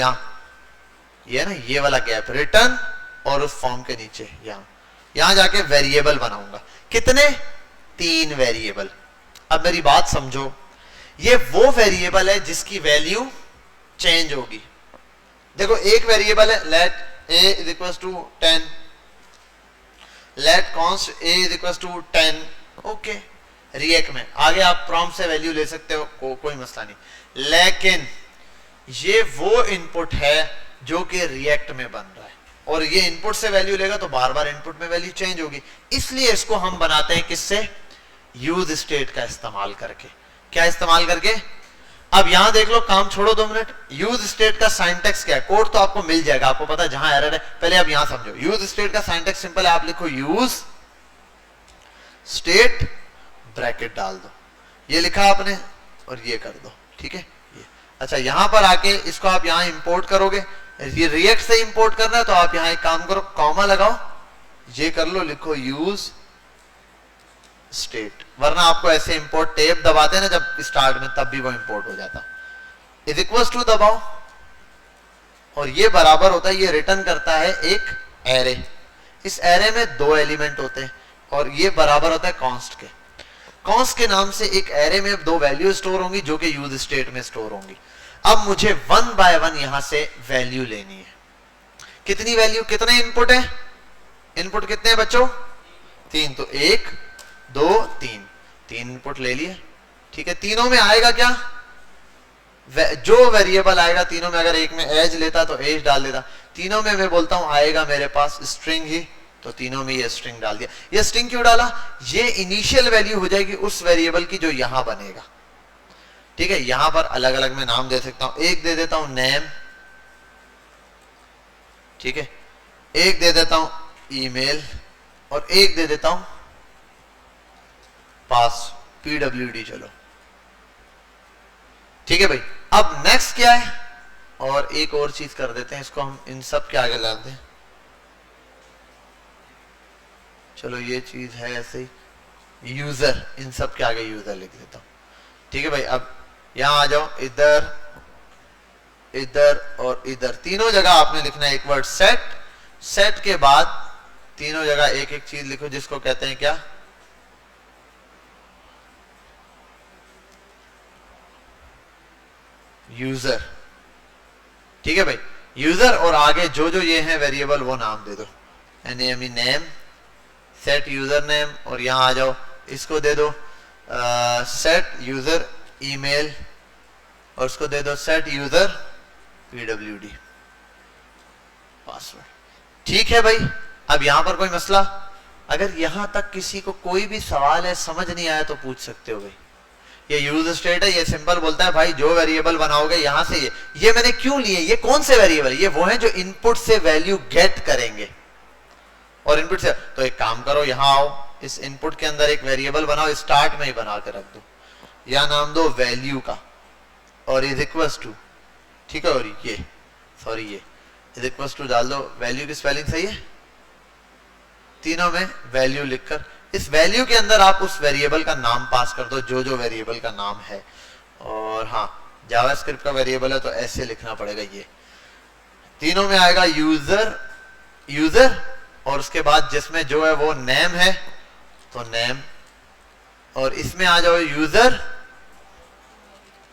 ये ना ये वाला गैप, रिटर्न और उस फॉर्म के नीचे यहां जाके वेरिएबल बनाऊंगा। कितने? 3 वेरिएबल। अब मेरी बात समझो, ये वो वेरिएबल है जिसकी वैल्यू चेंज होगी। देखो एक वेरिएबल है let a is equal to 10, let const a is equal to 10, okay. React में आगे आप प्रॉम्प्ट से वैल्यू ले सकते हो, कोई मसला नहीं। लेकिन ये वो इनपुट है जो कि रिएक्ट में बन रहा है, और ये इनपुट से वैल्यू लेगा तो बार बार इनपुट में वैल्यू चेंज होगी। इसलिए इसको हम बनाते हैं किससे? यूज स्टेट का इस्तेमाल करके। क्या इस्तेमाल करके? अब यहां देख लो, काम छोड़ो 2 मिनट। यूज स्टेट का साइंटेक्स क्या है? कोड तो आपको मिल जाएगा, आपको पता है जहां एरर है। पहले आप यहां समझो, यूज स्टेट का साइंटेक्स सिंपल है, आप लिखो यूज स्टेट ब्रैकेट डाल दो, ये लिखा आपने और ये कर दो, ठीक है ये। अच्छा यहां पर आके इसको आप यहां इंपोर्ट करोगे, ये रिएक्ट से इंपोर्ट करना है तो आप यहां एक काम करो, कॉमा लगाओ, ये कर लो, लिखो यूज स्टेट, वरना आपको ऐसे इंपोर्ट टैब दबाते हैं ना जब स्टार्ट में, तब भी वो इंपोर्ट हो जाता। इज इक्वल टू दबाओ और ये बराबर होता है, ये रिटर्न करता है एक एरे। इस एरे में 2 एलिमेंट होते हैं और ये बराबर होता है कॉन्स्ट के। कॉन्स्ट के नाम से एक एरे में 2 वैल्यू स्टोर होंगी जो कि यूज स्टेट में स्टोर होंगी। अब मुझे 1 बाय 1 यहां से वैल्यू लेनी है। कितनी वैल्यू, कितने इनपुट है, इनपुट कितने हैं बच्चों, 3, तो 1 2 3, 3 इनपुट ले लिए, ठीक है। तीनों में आएगा क्या, जो वेरिएबल आएगा तीनों में, अगर एक में एज लेता तो एज डाल देता, तीनों में मैं बोलता हूं आएगा मेरे पास स्ट्रिंग ही, तो तीनों में ये स्ट्रिंग डाल दिया। ये स्ट्रिंग क्यों डाला, ये इनिशियल वैल्यू हो जाएगी उस वेरिएबल की जो यहां बनेगा, ठीक है। यहां पर अलग अलग मैं नाम दे सकता हूं, एक दे देता हूं नेम, ठीक है, एक दे देता हूं ईमेल और एक दे देता हूं पास PWD, चलो ठीक है भाई। अब नेक्स्ट क्या है, और एक और चीज कर देते हैं, इसको हम इन सब के आगे डालते हैं, चलो ये चीज है ऐसे ही, यूजर, इन सब के आगे यूजर लिख देता हूं, ठीक है भाई। अब यहां आ जाओ, इधर इधर और इधर, तीनों जगह आपने लिखना है एक वर्ड सेट। सेट के बाद तीनों जगह एक एक चीज लिखो जिसको कहते हैं क्या, यूजर, ठीक है भाई। यूजर और आगे जो जो ये हैं वेरिएबल वो नाम दे दो, NAME name, set user name, और यहां आ जाओ इसको दे दो सेट यूजर ईमेल और उसको दे दो सेट यूजर PWD पासवर्ड, ठीक है भाई। अब यहां पर कोई मसला, अगर यहां तक किसी को कोई भी सवाल है, समझ नहीं आया तो पूछ सकते हो भाई। ये यूज स्टेट है, ये सिंपल बोलता है भाई जो वेरिएबल बनाओगे यहां से ये मैंने क्यों लिए, ये कौन से वेरिएबल, ये वो हैं जो इनपुट से वैल्यू गेट करेंगे, और इनपुट से, तो एक काम करो यहां आओ, इस इनपुट के अंदर एक वेरिएबल बनाओ, स्टार्ट में ही बना के रख दो, या नाम दो वैल्यू का, और इज इक्वल्स टू, ठीक है, और ये सॉरी ये इज इक्वल्स टू डाल दो, वैल्यू की स्पेलिंग सही है, तीनों में वैल्यू लिखकर इस वैल्यू के अंदर आप उस वेरिएबल का नाम पास कर दो जो जो वेरिएबल का नाम है। और हाँ, जावास्क्रिप्ट का वेरिएबल है तो ऐसे लिखना पड़ेगा, ये तीनों में आएगा यूजर, यूजर, और उसके बाद जिसमें जो है वो नेम है तो नेम, और इसमें आ जाओ यूजर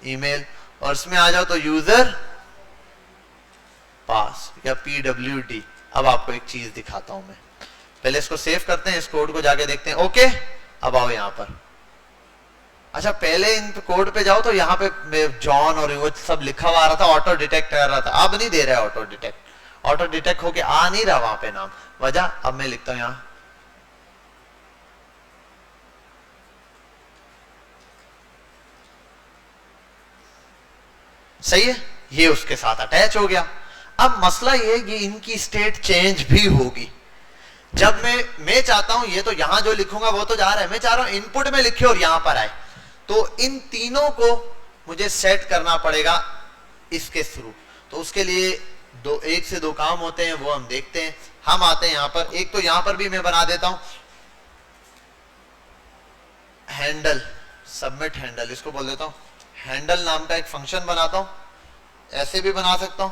ईमेल, और इसमें आ जाओ तो यूजर पास या PWD। अब आपको एक चीज दिखाता हूं मैं, पहले इसको सेव करते हैं, इस कोड को जाके देखते हैं, ओके। अब आओ यहां पर, अच्छा पहले इन कोड पे जाओ तो यहाँ पे जॉन और वो सब लिखा हुआ आ रहा था, ऑटो डिटेक्ट कर रहा था, अब नहीं दे रहा है ऑटो डिटेक्ट, ऑटो डिटेक्ट होके आ नहीं रहा वहां पे नाम, वजह अब मैं लिखता हूं यहां सही है, ये उसके साथ अटैच हो गया। अब मसला ये है कि इनकी स्टेट चेंज भी होगी। जब मैं चाहता हूं ये तो यहां जो लिखूंगा वो तो जा रहा है, मैं चाह रहा हूं इनपुट में लिखे और यहां पर आए, तो इन तीनों को मुझे सेट करना पड़ेगा इसके थ्रू। तो उसके लिए एक से दो काम होते हैं, वो हम देखते हैं। हम आते हैं यहां पर, एक तो यहां पर भी मैं बना देता हूं हैंडल, सबमिट हैंडल, इसको बोल देता हूं हैंडल नाम का एक फंक्शन बनाता हूं, ऐसे भी बना सकता हूं,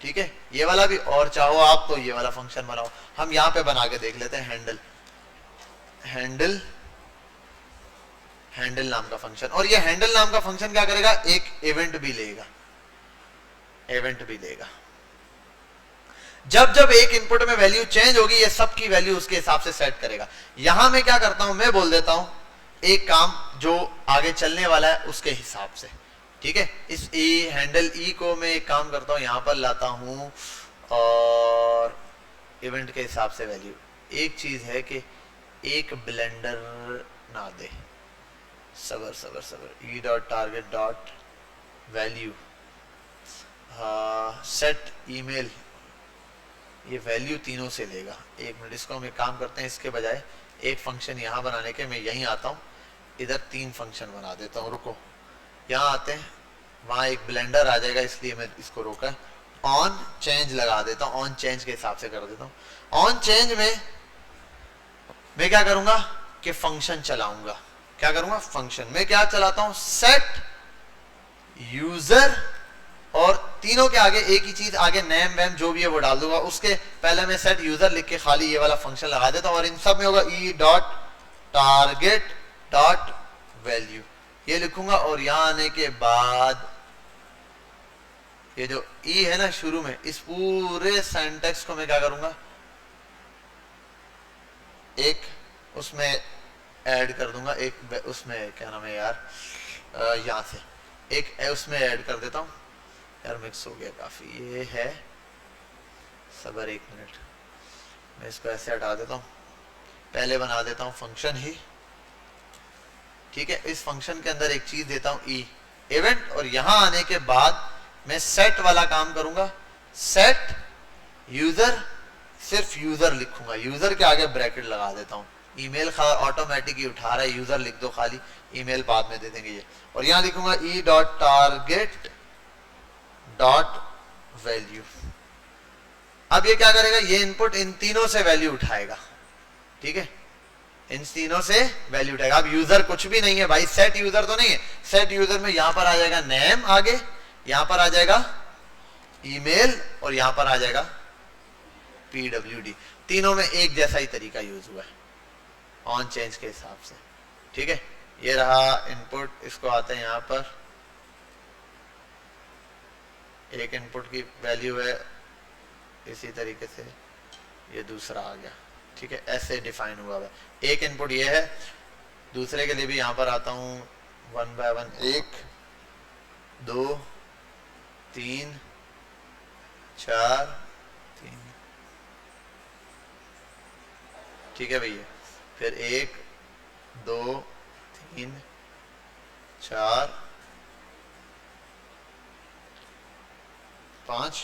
ठीक है, ये वाला भी, और चाहो आप तो ये वाला फंक्शन बनाओ। हम यहां पे बना के देख लेते हैं हैंडल, हैंडल, हैंडल नाम का फंक्शन, और ये हैंडल नाम का फंक्शन क्या करेगा, एक इवेंट भी लेगा, इवेंट भी लेगा। जब जब एक इनपुट में वैल्यू चेंज होगी ये सब की वैल्यू उसके हिसाब से सेट करेगा। यहां मैं क्या करता हूं, मैं बोल देता हूं एक काम जो आगे चलने वाला है उसके हिसाब से, ठीक है। इस हैंडल ई को मैं एक काम करता हूं, यहां पर लाता हूं और इवेंट के हिसाब से वैल्यू। एक चीज है कि एक ब्लेंडर ना दे, सबर सबर सबर, E dot target dot value set email, ये वैल्यू तीनों से लेगा। एक मिनट, इसको हम एक काम करते हैं, इसके बजाय एक फंक्शन यहां बनाने के मैं यहीं आता हूं, इधर 3 फंक्शन बना देता हूँ। रुको, यहाँ आते हैं, वहां एक ब्लेंडर आ जाएगा इसलिए मैं इसको रोका। ऑन चेंज लगा देता हूँ, ऑन चेंज के हिसाब से कर देता हूँ। ऑन चेंज में मैं क्या करूंगा कि फंक्शन चलाऊंगा। क्या करूंगा? फंक्शन में क्या चलाता हूं? सेट यूजर, और तीनों के आगे एक ही चीज, आगे नेम वैम जो भी है वो डाल दूंगा। उसके पहले मैं सेट यूजर लिख के खाली ये वाला फंक्शन लगा देता हूं, और इन सब में होगा E dot target dot value, ये लिखूंगा। और यहां आने के बाद ये जो ई है ना शुरू में, इस पूरे सिंटैक्स को मैं क्या करूंगा, एक उसमें ऐड कर दूंगा, एक उसमें क्या नाम है यार, यहां से एक उसमें ऐड कर देता हूं। यार मिक्स हो गया काफी, ये है, सबर 1 मिनट, मैं इसको ऐसे हटा देता हूं। पहले बना देता हूं फंक्शन ही, ठीक है। इस फंक्शन के अंदर एक चीज देता हूं ई इवेंट, और यहां आने के बाद मैं सेट वाला काम करूंगा। सेट यूजर, सिर्फ यूजर लिखूंगा, यूजर के आगे ब्रैकेट लगा देता हूं। ईमेल ऑटोमेटिक ही उठा रहा है, यूजर लिख दो खाली, ईमेल बाद में दे देंगे ये। और यहां लिखूंगा E dot target dot value. अब ये क्या करेगा, ये इनपुट इन तीनों से वैल्यू उठाएगा, ठीक है, इन तीनों से वैल्यू उठाएगा। अब यूजर कुछ भी नहीं है भाई, सेट यूजर तो नहीं है। सेट यूजर में यहां पर आ जाएगा नेम, आगे यहां पर आ जाएगा ईमेल, और यहां पर आ जाएगा PWD। तीनों में एक जैसा ही तरीका यूज हुआ है ऑन चेंज के हिसाब से, ठीक है। ये रहा इनपुट, इसको आते हैं यहां पर, एक इनपुट की वैल्यू है, इसी तरीके से ये दूसरा आ गया, ठीक है, ऐसे डिफाइन हुआ है। एक इनपुट ये है, दूसरे के लिए भी यहां पर आता हूं 1 बाय 1, 1 2 3 4 3, ठीक है भैया। फिर 1 2 3 4 5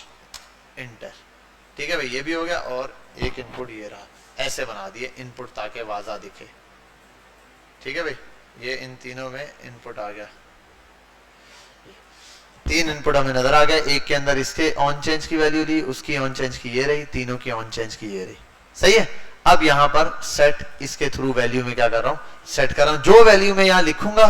इंटर, ठीक है भाई, ये भी हो गया। और एक इनपुट ये रहा, ऐसे बना दिए इनपुट ताकि वाजा दिखे, ठीक है भाई। ये इन तीनों में इनपुट आ गया, 3 इनपुट हमें नजर आ गया। एक के अंदर इसके ऑन चेंज की वैल्यू ली, उसकी ऑन चेंज की ये रही, तीनों की ऑन चेंज की ये रही, सही है। अब यहां पर सेट, इसके थ्रू वैल्यू में क्या कर रहा हूं, सेट कर रहा हूं। जो वैल्यू में यहां लिखूंगा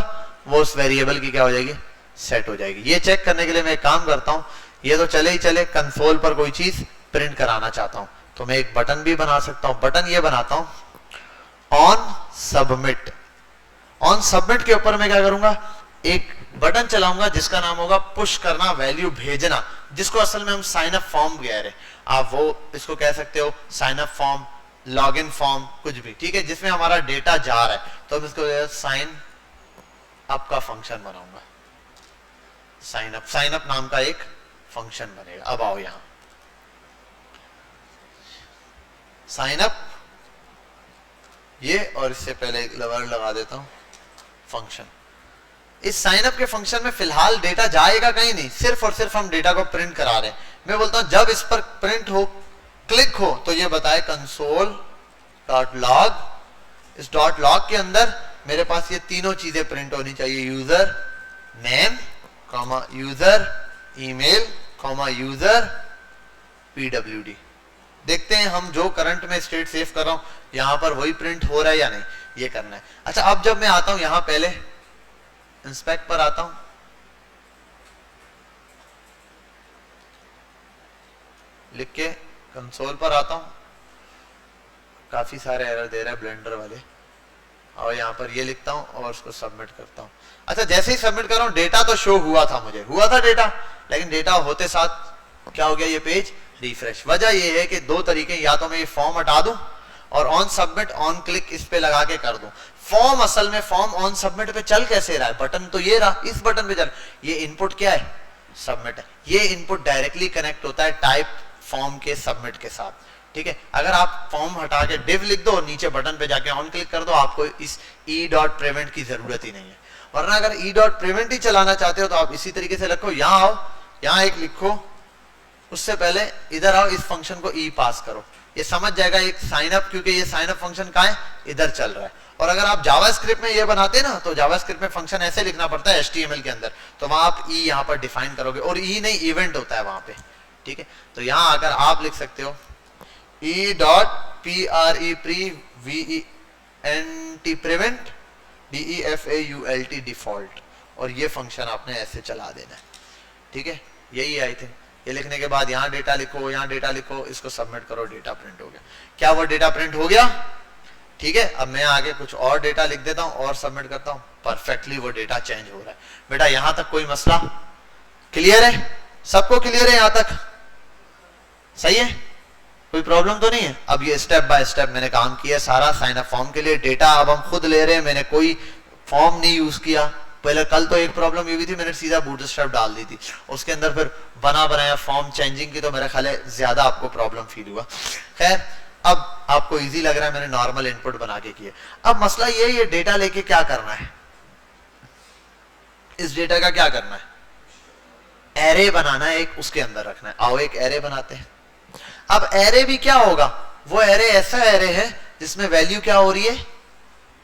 वो उस वेरिएबल की क्या हो जाएगी, सेट हो जाएगी। ये चेक करने के लिए मैं एक काम करता हूं, ये तो चले ही चले, कंसोल पर कोई चीज प्रिंट कराना चाहता हूं तो मैं एक बटन भी बना सकता हूं। बटन ये बनाता हूं ऑन सबमिट। ऑन सबमिट के ऊपर मैं क्या करूंगा, एक बटन चलाऊंगा जिसका नाम होगा पुश करना, वैल्यू भेजना, जिसको असल में हम साइन अप फॉर्म कह रहे हैं। आप वो इसको कह सकते हो sign up form, login form, कुछ भी, ठीक है, जिसमें हमारा डेटा जा रहा है। तो हम इसको साइन अप का फंक्शन बनाऊंगा, साइन अप नाम का एक फंक्शन बनेगा। अब आओ यहां साइन अप, ये, और इससे पहले एक वर्ड लगा देता हूं फंक्शन। इस साइन अप के फंक्शन में फिलहाल डेटा जाएगा कहीं नहीं, सिर्फ और सिर्फ हम डेटा को प्रिंट करा रहे हैं। मैं बोलता हूं जब इस पर प्रिंट हो, क्लिक हो, तो ये बताए कंसोल डॉट लॉग। इस डॉट लॉग के अंदर मेरे पास ये तीनों चीजें प्रिंट होनी चाहिए, user name comma user email comma user PWD। देखते हैं हम जो करंट में स्टेट सेव कर रहा हूं यहां पर वही प्रिंट हो रहा है या नहीं, ये करना है। अच्छा, अब जब मैं आता हूं यहां, पहले इंस्पेक्ट पर आता हूं, लिख के कंसोल पर आता हूं, काफी सारे एरर दे रहा है ब्लेंडर वाले, और यहां पर ये लिखता हूं और उसको सबमिट करता हूं। अच्छा, जैसे ही सबमिट कर रहा हूं डेटा तो शो हुआ था, मुझे हुआ था डेटा, लेकिन डेटा होते साथ क्या हो गया, ये पेज रिफ्रेश। वजह ये है कि दो तरीके, या तो मैं ये फॉर्म हटा दूं और ऑन सबमिट ऑन क्लिक इस पे लगा के कर दूं। फॉर्म, असल में फॉर्म ऑन सबमिट पे चल कैसे रहा है, बटन तो ये रहा, इस बटन पे चल, ये इनपुट क्या है, सबमिट है। ये इनपुट डायरेक्टली कनेक्ट होता है टाइप फॉर्म के सबमिट के साथ, ठीक है। अगर आप फॉर्म हटा के डिव लिख दो और नीचे बटन पे जाके ऑन क्लिक कर दो, आपको इस ई डॉट प्रीवेंट की जरूरत ही नहीं है। वरना अगर ई डॉट प्रीवेंट ही चलाना चाहते हो तो आप इसी तरीके से लिखो, यहां आओ, यहां एक लिखो, उससे पहले इधर आओ, इस फंक्शन को ई पास करो, ये समझ जाएगा एक साइन अप, क्योंकि ये साइन अप फंक्शन कहां है, इधर चल रहा है। और अगर आप जावास्क्रिप्ट में ये बनाते ना तो जावास्क्रिप्ट में फंक्शन ऐसे लिखना पड़ता है HTML के अंदर, तो वहां आप ई यहाँ पर डिफाइन करोगे, और ई नहीं इवेंट होता है वहां पे, ठीक है। तो यहां आकर आप लिख सकते हो E dot prevent default default, और ये फंक्शन आपने ऐसे चला देना है, ठीक है। यही आई थिंक ये लिखने के बाद यहाँ डेटा लिखो, यहाँ डेटा लिखो, इसको सबमिट करो, डेटा प्रिंट हो गया। क्या वो डेटा प्रिंट हो गया? ठीक है। अब मैं आगे कुछ और डेटा लिख देता हूं और सबमिट करता हूं, परफेक्टली वो डेटा चेंज हो रहा है। बेटा यहां तक कोई मसला क्लियर है? सबको क्लियर है यहां तक? सही है, कोई प्रॉब्लम तो नहीं है? अब ये स्टेप बाय स्टेप मैंने काम किया सारा साइन अप फॉर्म के लिए। डेटा अब हम खुद ले रहे हैं, मैंने कोई फॉर्म नहीं यूज किया। पहले कल तो एक प्रॉब्लम ये भी थी, मैंने सीधा बूटस्ट्रैप डाल दी थी, उसके अंदर फिर बना बनाया फॉर्म चेंजिंग की, तो मेरा ख्याल है ज्यादा आपको प्रॉब्लम फील हुआ। खैर अब आपको इजी लग रहा है, मैंने नॉर्मल इनपुट बना के किया। अब मसला ये डेटा लेके क्या करना है, इस डेटा का क्या करना है? एरे बनाना है एक, उसके अंदर रखना है। आओ एक एरे बनाते हैं। अब एरे भी क्या होगा? वो एरे ऐसा एरे है जिसमें वैल्यू क्या हो रही है?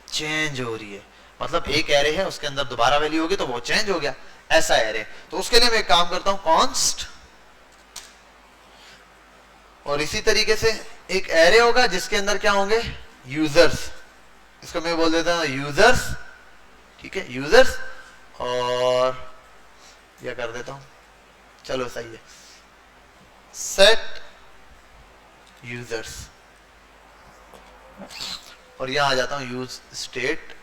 चेंज हो रही है। मतलब एक एरे है, उसके अंदर दोबारा वैल्यू होगी तो वो चेंज हो गया, ऐसा एरे। तो उसके लिए मैं एक काम करता हूं, कॉन्स्ट, और इसी तरीके से एक एरे होगा जिसके अंदर क्या होंगे? यूजर्स। इसको मैं बोल देता हूं यूजर्स, ठीक है, यूजर्स, और यह कर देता हूं, चलो सही है, सेट यूजर्स, और यहां आ जाता हूं यूज स्टेट,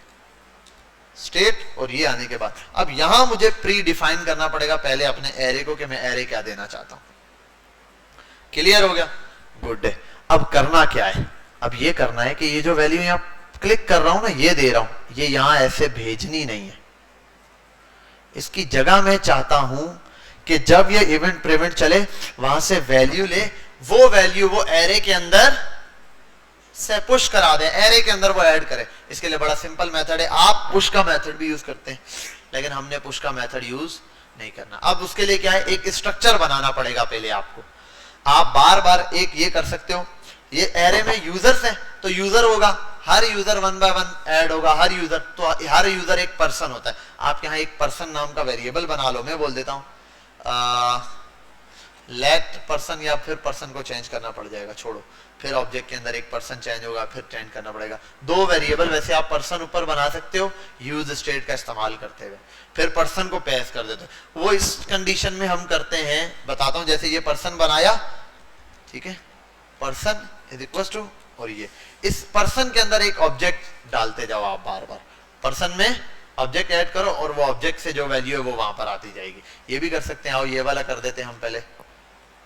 और ये आने के बाद अब यहां मुझे प्री डिफाइन करना पड़ेगा पहले अपने एरे को कि मैं एरे क्या देना चाहता हूं। क्लियर हो गया? गुड है। अब करना क्या है? अब ये करना है कि ये जो वैल्यू यहां क्लिक कर रहा हूं ना, ये दे रहा हूं, ये यहां ऐसे भेजनी नहीं है। इसकी जगह मैं चाहता हूं कि जब ये इवेंट प्रिवेंट चले वहां से वैल्यू ले, वो वैल्यू वो एरे के अंदर से पुश करा दे, एरे के अंदर वो ऐड करे। इसके लिए बड़ा सिंपल मेथड है, आप पुश का मेथड भी यूज करते हैं, लेकिन हमने पुश का मेथड यूज नहीं करना। अब उसके लिए क्या है? एक स्ट्रक्चर बनाना पड़ेगा पहले आपको। आप बार बार एक ये कर सकते हो, ये एरे में यूजर्स है तो यूजर होगा, हर यूजर 1 बाय 1 ऐड होगा, हर यूजर, तो हर यूजर एक पर्सन होता है। आप यहाँ एक पर्सन नाम का वेरिएबल बना लो, मैं बोल देता हूं लेट पर्सन, या फिर पर्सन को चेंज करना पड़ जाएगा, छोड़ो, फिर ऑब्जेक्ट के अंदर एक पर्सन चेंज होगा, फिर चेंज करना पड़ेगा। 2 वेरिएबल वैसे आप पर्सन ऊपर बना सकते हो यूज स्टेट का इस्तेमाल करते हुए, फिर पर्सन को पैस कर देते हो। वो इस कंडीशन में हम करते हैं, बताता हूं। जैसे ये पर्सन बनाया, ठीक है, पर्सन इज इक्वल टू, और ये इस पर्सन के अंदर एक ऑब्जेक्ट डालते जाओ आप, बार बार पर्सन में ऑब्जेक्ट ऐड करो, और वो ऑब्जेक्ट से जो वैल्यू है वो वहां पर आती जाएगी। ये भी कर सकते हैं। आओ ये वाला कर देते हैं हम पहले,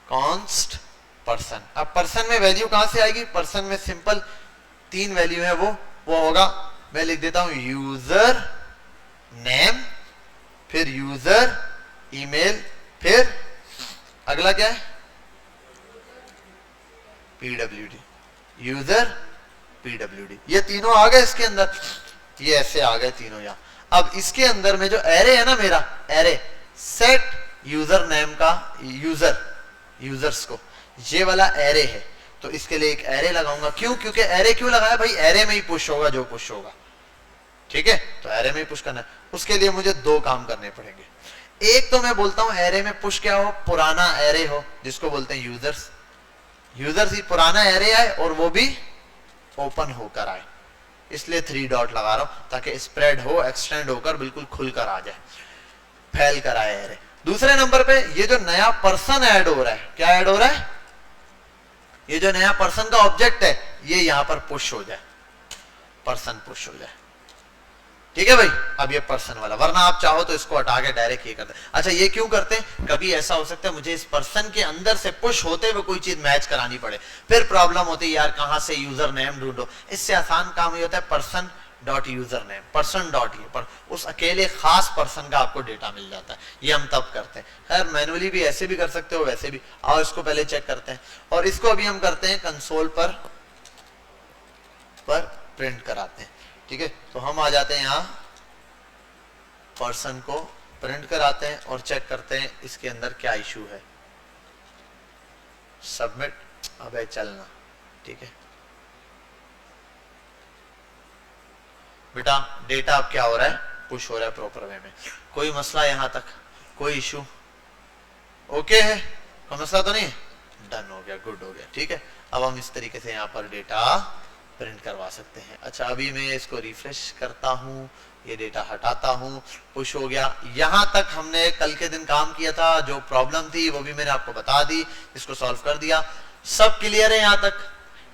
कॉन्स्ट पर्सन। अब पर्सन में वैल्यू कहां से आएगी? पर्सन में सिंपल 3 वैल्यू है, वो होगा, मैं लिख देता हूं यूजर नेम, फिर यूजर ईमेल, फिर अगला क्या है? PWD, user PWD। ये तीनों आ गए इसके अंदर, ये ऐसे आ गए तीनों यहां। अब इसके अंदर में जो एरे है ना, मेरा एरे सेट यूजर नेम का, यूजर्स को, ये वाला एरे है, तो इसके लिए एक एरे लगाऊंगा। क्यों? क्योंकि एरे क्यों लगाया भाई? एरे में ही पुश होगा जो पुश होगा, ठीक है, तो एरे में ही पुश करना है। उसके लिए मुझे 2 काम करने पड़ेंगे। एक तो मैं बोलता हूं एरे में पुश क्या हो? पुराना एरे हो, जिसको बोलते हैं यूजर्स ही पुराना एरे आए, और वो भी ओपन होकर आए, इसलिए 3 डॉट लगा रहा हूं, ताकि स्प्रेड हो, एक्सटेंड होकर बिल्कुल खुलकर आ जाए, फैल कर आए एरे। दूसरे नंबर पे ये जो नया पर्सन ऐड हो रहा है, क्या ऐड हो रहा है? ये जो नया पर्सन का ऑब्जेक्ट है, ये यहां पर पुश हो जाए, पर्सन पुश हो जाए, ठीक है भाई। अब ये पर्सन वाला, वरना आप चाहो तो इसको हटा के डायरेक्ट ये करते हैं। अच्छा, ये क्यों करते हैं? कभी ऐसा हो सकता है मुझे इस पर्सन के अंदर से पुश होते हुए कोई चीज मैच करानी पड़े, फिर प्रॉब्लम होती है, यार कहां से यूजर नेम ढूंढो। इससे आसान काम ये होता है, person dot user name, person dot ये पर उस अकेले खास पर्सन का आपको डेटा मिल जाता है। ये हम तब करते हैं। खैर मैनुअली भी ऐसे भी कर सकते हो, वैसे भी। आओ इसको पहले चेक करते हैं, और इसको अभी हम करते हैं कंसोल पर प्रिंट कराते हैं, ठीक है। तो हम आ जाते हैं यहाँ, पर्सन को प्रिंट कराते हैं और चेक करते हैं इसके अंदर क्या इशू है। सबमिट, अबे चलना, ठीक है। बेटा डेटा अब क्या हो रहा है, पुश हो रहा है प्रॉपर वे में। कोई मसला यहां तक, कोई इशू? ओके है, कोई मसला तो नहीं है? डन हो गया, गुड हो गया, ठीक है। अब हम इस तरीके से यहाँ पर डेटा प्रिंट करवा सकते हैं। अच्छा अभी मैं इसको रिफ्रेश करता हूँ, ये डेटा हटाता हूँ, पुश हो गया। यहां तक हमने कल के दिन काम किया था, जो प्रॉब्लम थी वो भी मैंने आपको बता दी, इसको सॉल्व कर दिया। सब क्लियर है यहां तक?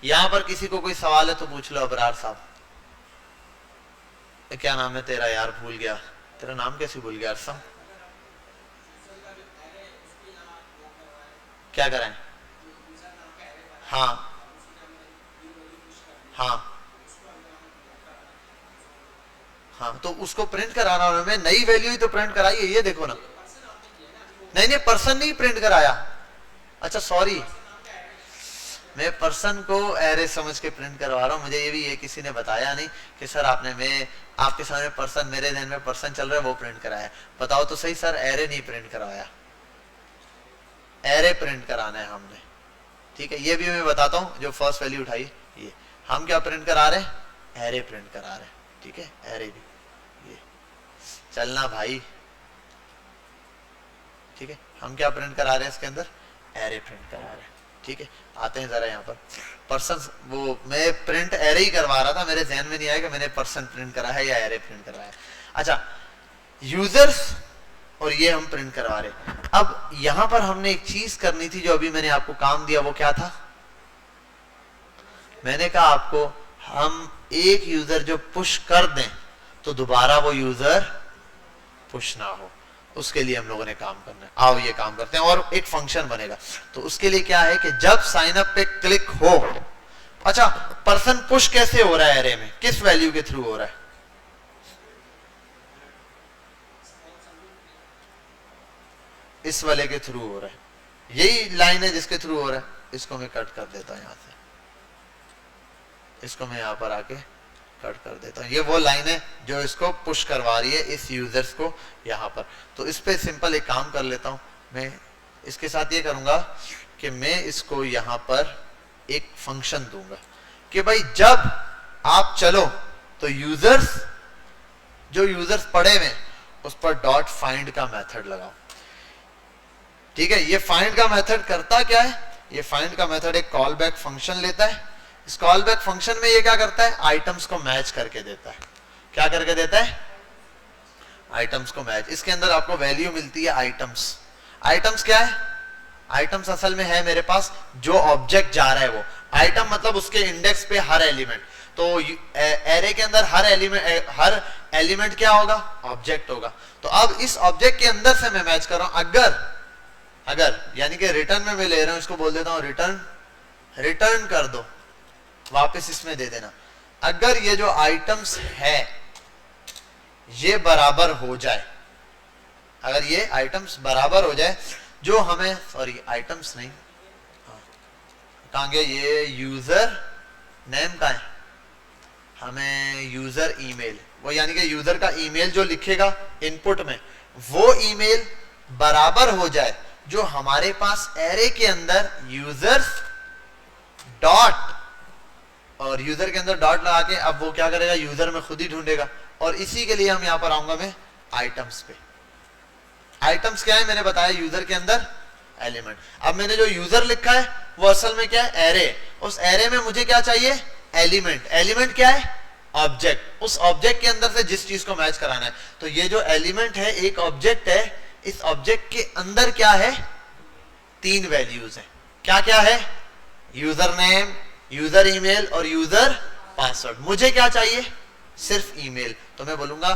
यहां पर किसी को कोई सवाल है तो पूछ लो। अबरार साहब, क्या नाम है तेरा यार, भूल गया, तेरा नाम कैसे भूल गया? अरसम, क्या कराएं? हाँ हाँ हाँ, तो उसको प्रिंट कराना है, मैं नई वैल्यू ही तो प्रिंट कराई है, ये देखो ना। नहीं नहीं, पर्सन नहीं प्रिंट कराया। अच्छा सॉरी, मैं पर्सन को एरे समझ के प्रिंट करवा रहा हूँ। मुझे ये भी ये किसी ने बताया नहीं कि सर आपने, मैं आपके सामने पर्सन, मेरे ध्यान में पर्सन चल रहा है वो प्रिंट कराया। बताओ तो सही सर, एरे नहीं प्रिंट करवाया, एरे प्रिंट कराना है हमने, ठीक है। ये भी मैं बताता हूँ, जो फर्स्ट वैल्यू उठाई ये, हम क्या प्रिंट करा रहे हैं? एरे प्रिंट करा रहे हैं, ठीक है। एरे भी ये चलना भाई, ठीक है। हम क्या प्रिंट करा रहे हैं इसके अंदर? एरे प्रिंट करा रहे हैं, ठीक है। आते हैं जरा यहाँ पर पर्सन, वो मैं प्रिंट एरे ही करवा रहा था, मेरे ध्यान में नहीं आया कि मैंने पर्सन प्रिंट करा है या एरे प्रिंट करवाया। अच्छा यूजर्स, और ये हम प्रिंट करवा रहे। अब यहां पर हमने एक चीज करनी थी, जो अभी मैंने आपको काम दिया, वो क्या था? मैंने कहा आपको, हम एक यूजर जो पुश कर दें तो दोबारा वो यूजर पुश ना हो, उसके लिए हम लोगों ने काम करना है। आओ ये काम करते हैं, और एक फंक्शन बनेगा। तो उसके लिए क्या है कि जब साइन अप पे क्लिक हो, अच्छा पर्सन पुश कैसे हो रहा है एरे में, किस वैल्यू के थ्रू हो रहा है? इस वाले के थ्रू हो रहा है, यही लाइन है जिसके थ्रू हो रहा है। इसको मैं कट कर देता हूं यहां से, इसको मैं यहां पर आके कट कर देता हूं। ये वो लाइन है जो इसको पुश करवा रही है इस यूजर्स को यहां पर। तो इस पे सिंपल एक काम कर लेता हूं मैं, इसके साथ ये करूंगा कि मैं इसको यहां पर एक फंक्शन दूंगा कि भाई जब आप चलो तो यूजर्स, जो यूजर्स पड़े हुए उस पर डॉट फाइंड का मेथड लगाओ, ठीक है। ये फाइंड का मेथड करता क्या है? ये फाइंड का मेथड एक कॉल बैक फंक्शन लेता है। इस कॉल बैक फंक्शन में ये क्या करता है? आइटम्स को मैच करके देता है। क्या करके देता है? आइटम्स को मैच। इसके अंदर आपको वैल्यू मिलती है आइटम्स। आइटम्स क्या है? आइटम्स असल में है मेरे पास जो ऑब्जेक्ट जा रहा है वो। आइटम मतलब उसके इंडेक्स पे हर एलिमेंट। तो एरे के अंदर हर एलिमेंट क्या होगा? ऑब्जेक्ट होगा। तो अब इस ऑब्जेक्ट के अंदर से मैं मैच कर रहा हूं। अगर यानी कि रिटर्न में मैं ले रहा हूं, इसको बोल देता हूं रिटर्न कर दो, वापस इसमें दे देना। अगर ये जो आइटम्स है ये बराबर हो जाए, अगर ये आइटम्स बराबर हो जाए, जो हमें, सॉरी आइटम्स नहीं, कहां गया ये यूजर नेम का है, हमें यूजर ईमेल, वो यानी कि यूजर का ईमेल जो लिखेगा इनपुट में, वो ईमेल बराबर हो जाए जो हमारे पास एरे के अंदर यूजर्स डॉट, और यूजर के अंदर डॉट लगा के अब वो क्या करेगा? यूजर में खुद ही ढूंढेगा। और इसी के लिए हम यहां पर आऊंगा मैं आइटम्स पे। आइटम्स क्या है? मैंने बताया यूजर के अंदर एलिमेंट। अब मैंने जो यूजर लिखा है वो असल में क्या है? एरे। उस एरे में मुझे क्या चाहिए? एलिमेंट। एलिमेंट क्या है? ऑब्जेक्ट। उस ऑब्जेक्ट के अंदर से जिस चीज को मैच कराना है। तो ये जो एलिमेंट है एक ऑब्जेक्ट है, इस ऑब्जेक्ट के अंदर क्या है? 3 वैल्यूज है। क्या क्या है? यूजर नेम, यूजर ईमेल और यूजर पासवर्ड। मुझे क्या चाहिए? सिर्फ ईमेल। तो मैं बोलूंगा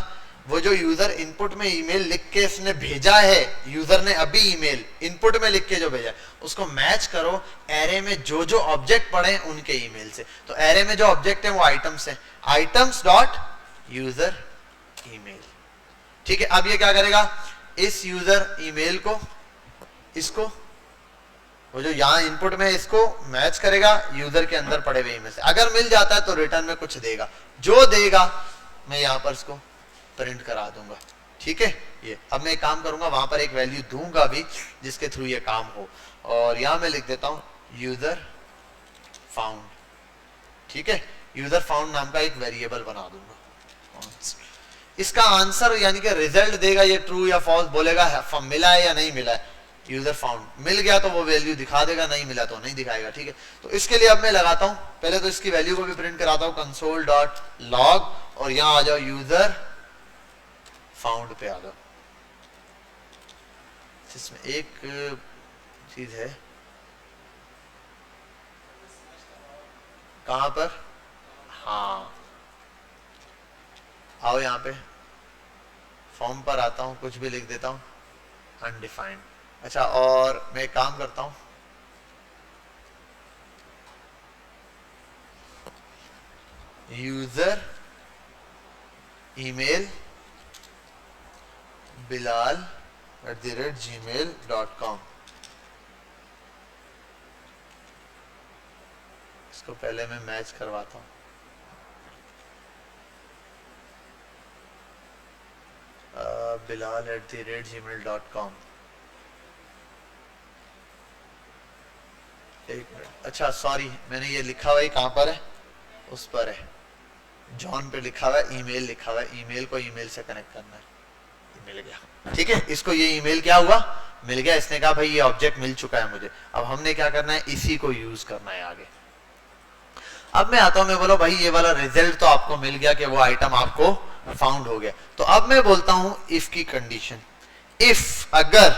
वो जो यूजर इनपुट में ईमेल लिख के इसने भेजा है, यूजर ने अभी ईमेल इनपुट में लिख के जो भेजा, उसको मैच करो एरे में जो जो ऑब्जेक्ट पड़े हैं उनके ईमेल से। तो एरे में जो ऑब्जेक्ट है वो आइटम्स है, आइटम्स डॉट यूजर ईमेल। ठीक है। अब ये क्या करेगा? इस यूजर ईमेल को, इसको, वो जो यहाँ इनपुट में इसको मैच करेगा यूजर के अंदर पड़े हुए ईमेल से। अगर मिल जाता है तो रिटर्न में कुछ देगा, जो देगा मैं यहाँ पर इसको प्रिंट करा दूंगा। ठीक है। ये अब मैं एक काम करूंगा, वहां पर एक वैल्यू दूंगा भी जिसके थ्रू ये काम हो, और यहां मैं लिख देता हूं यूजर फाउंड। ठीक है। यूजर फाउंड नाम का एक वेरिएबल बना दूंगा, कॉन्स्ट। इसका आंसर यानी कि रिजल्ट देगा ये ट्रू या फॉल्स, बोलेगा मिला है या नहीं मिला है। यूजर फाउंड मिल गया तो वो वैल्यू दिखा देगा, नहीं मिला तो नहीं दिखाएगा। ठीक है, तो इसके लिए अब मैं लगाता हूं, पहले तो इसकी वैल्यू को भी प्रिंट कराता हूं, कंसोल डॉट लॉग, और यहां आ जाओ यूजर फाउंड पे आ जाओ। जिसमें एक चीज है, कहां पर, हाँ आओ यहां पे फॉर्म पर आता हूं, कुछ भी लिख देता हूं, अनडिफाइंड। अच्छा, और मैं एक काम करता हूं, यूजर ईमेल bilal@gmail.com। इसको पहले मैं मैच करवाता हूं। bilal@gmail.com। एक मिनट, अच्छा सॉरी, मैंने ये लिखा हुआ है कहां पर है, उस पर है, जॉन पे लिखा हुआ है, ईमेल लिखा हुआ है, ईमेल को ईमेल से कनेक्ट करना है, मिल गया। ठीक है, इसको ये ईमेल क्या हुआ, मिल गया। इसने कहा भाई ये ऑब्जेक्ट मिल चुका है मुझे, अब हमने क्या करना है, इसी को यूज करना है आगे। अब मैं आता हूं, मैं बोलो भाई ये वाला रिजल्ट तो आपको मिल गया कि वो आइटम आपको फाउंड हो गया, तो अब मैं बोलता हूं इफ की कंडीशन, इफ अगर,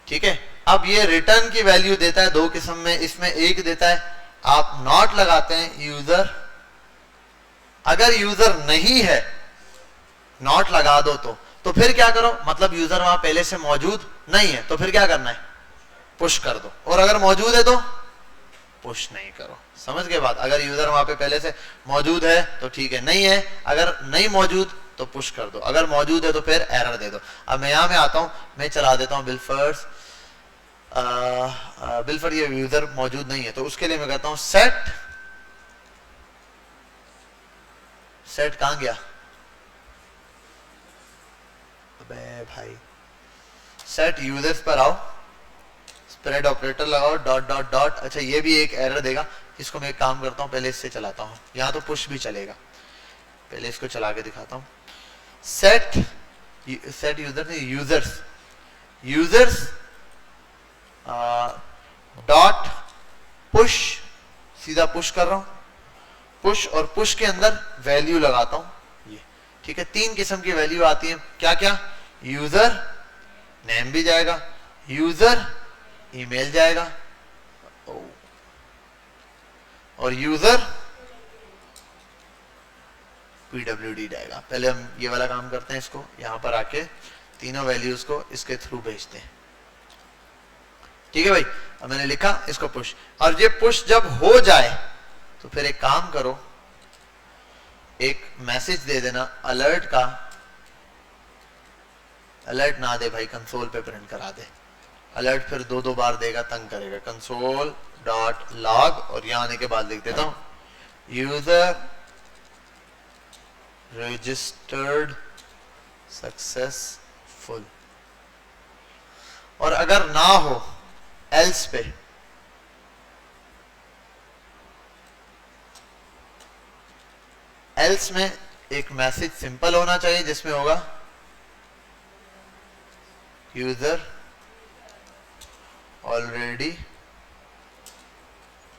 ठीक है, अब ये रिटर्न की वैल्यू देता है दो किस्म में, इसमें एक देता है, आप नॉट लगाते हैं यूजर, अगर यूजर नहीं है नॉट लगा दो तो फिर क्या करो, मतलब यूजर वहां पहले से मौजूद नहीं है, तो फिर क्या करना है, पुश कर दो, और अगर मौजूद है तो पुश नहीं करो। समझ गए बात, अगर यूजर वहां पे पहले से मौजूद है तो ठीक है, नहीं है, अगर नहीं मौजूद तो पुश कर दो, अगर मौजूद है तो फिर एरर दे दो। अब मैं यहां में आता हूं, मैं चला देता हूं बिलफर्स, बिलफर ये यूजर मौजूद नहीं है, तो उसके लिए मैं कहता हूं सेट, सेट कहां गया, अबे भाई, सेट यूजर्स पर आओ, स्प्रेड ऑपरेटर लगाओ, डॉट डॉट डॉट। अच्छा ये भी एक एरर देगा, इसको मैं एक काम करता हूं, पहले इससे चलाता हूं, यहां तो पुश भी चलेगा, पहले इसको चला के दिखाता हूं। सेट यूजर नहीं, यूजर्स, यूजर्स डॉट पुश, सीधा पुश कर रहा हूं, पुश, और पुश के अंदर वैल्यू लगाता हूं ये। ठीक है, तीन किस्म की वैल्यू आती है, क्या क्या, यूजर नेम भी जाएगा, यूजर ईमेल जाएगा, और यूजर पीडब्ल्यूडी जाएगा। पहले हम ये वाला काम करते हैं, इसको यहां पर आके तीनों वैल्यूज को इसके थ्रू भेजते हैं। ठीक है भाई, अब मैंने लिखा इसको पुश, और ये पुश जब हो जाए तो फिर एक काम करो, एक मैसेज दे देना अलर्ट का, अलर्ट ना दे भाई, कंसोल पे प्रिंट करा दे, अलर्ट फिर दो बार देगा, तंग करेगा। कंसोल डॉट लॉग, और यहां आने के बाद लिख देता हूं यूजर रजिस्टर्ड सक्सेसफुल, और अगर ना हो एल्स पे एल्स में एक मैसेज सिंपल होना चाहिए जिसमें होगा यूजर ऑलरेडी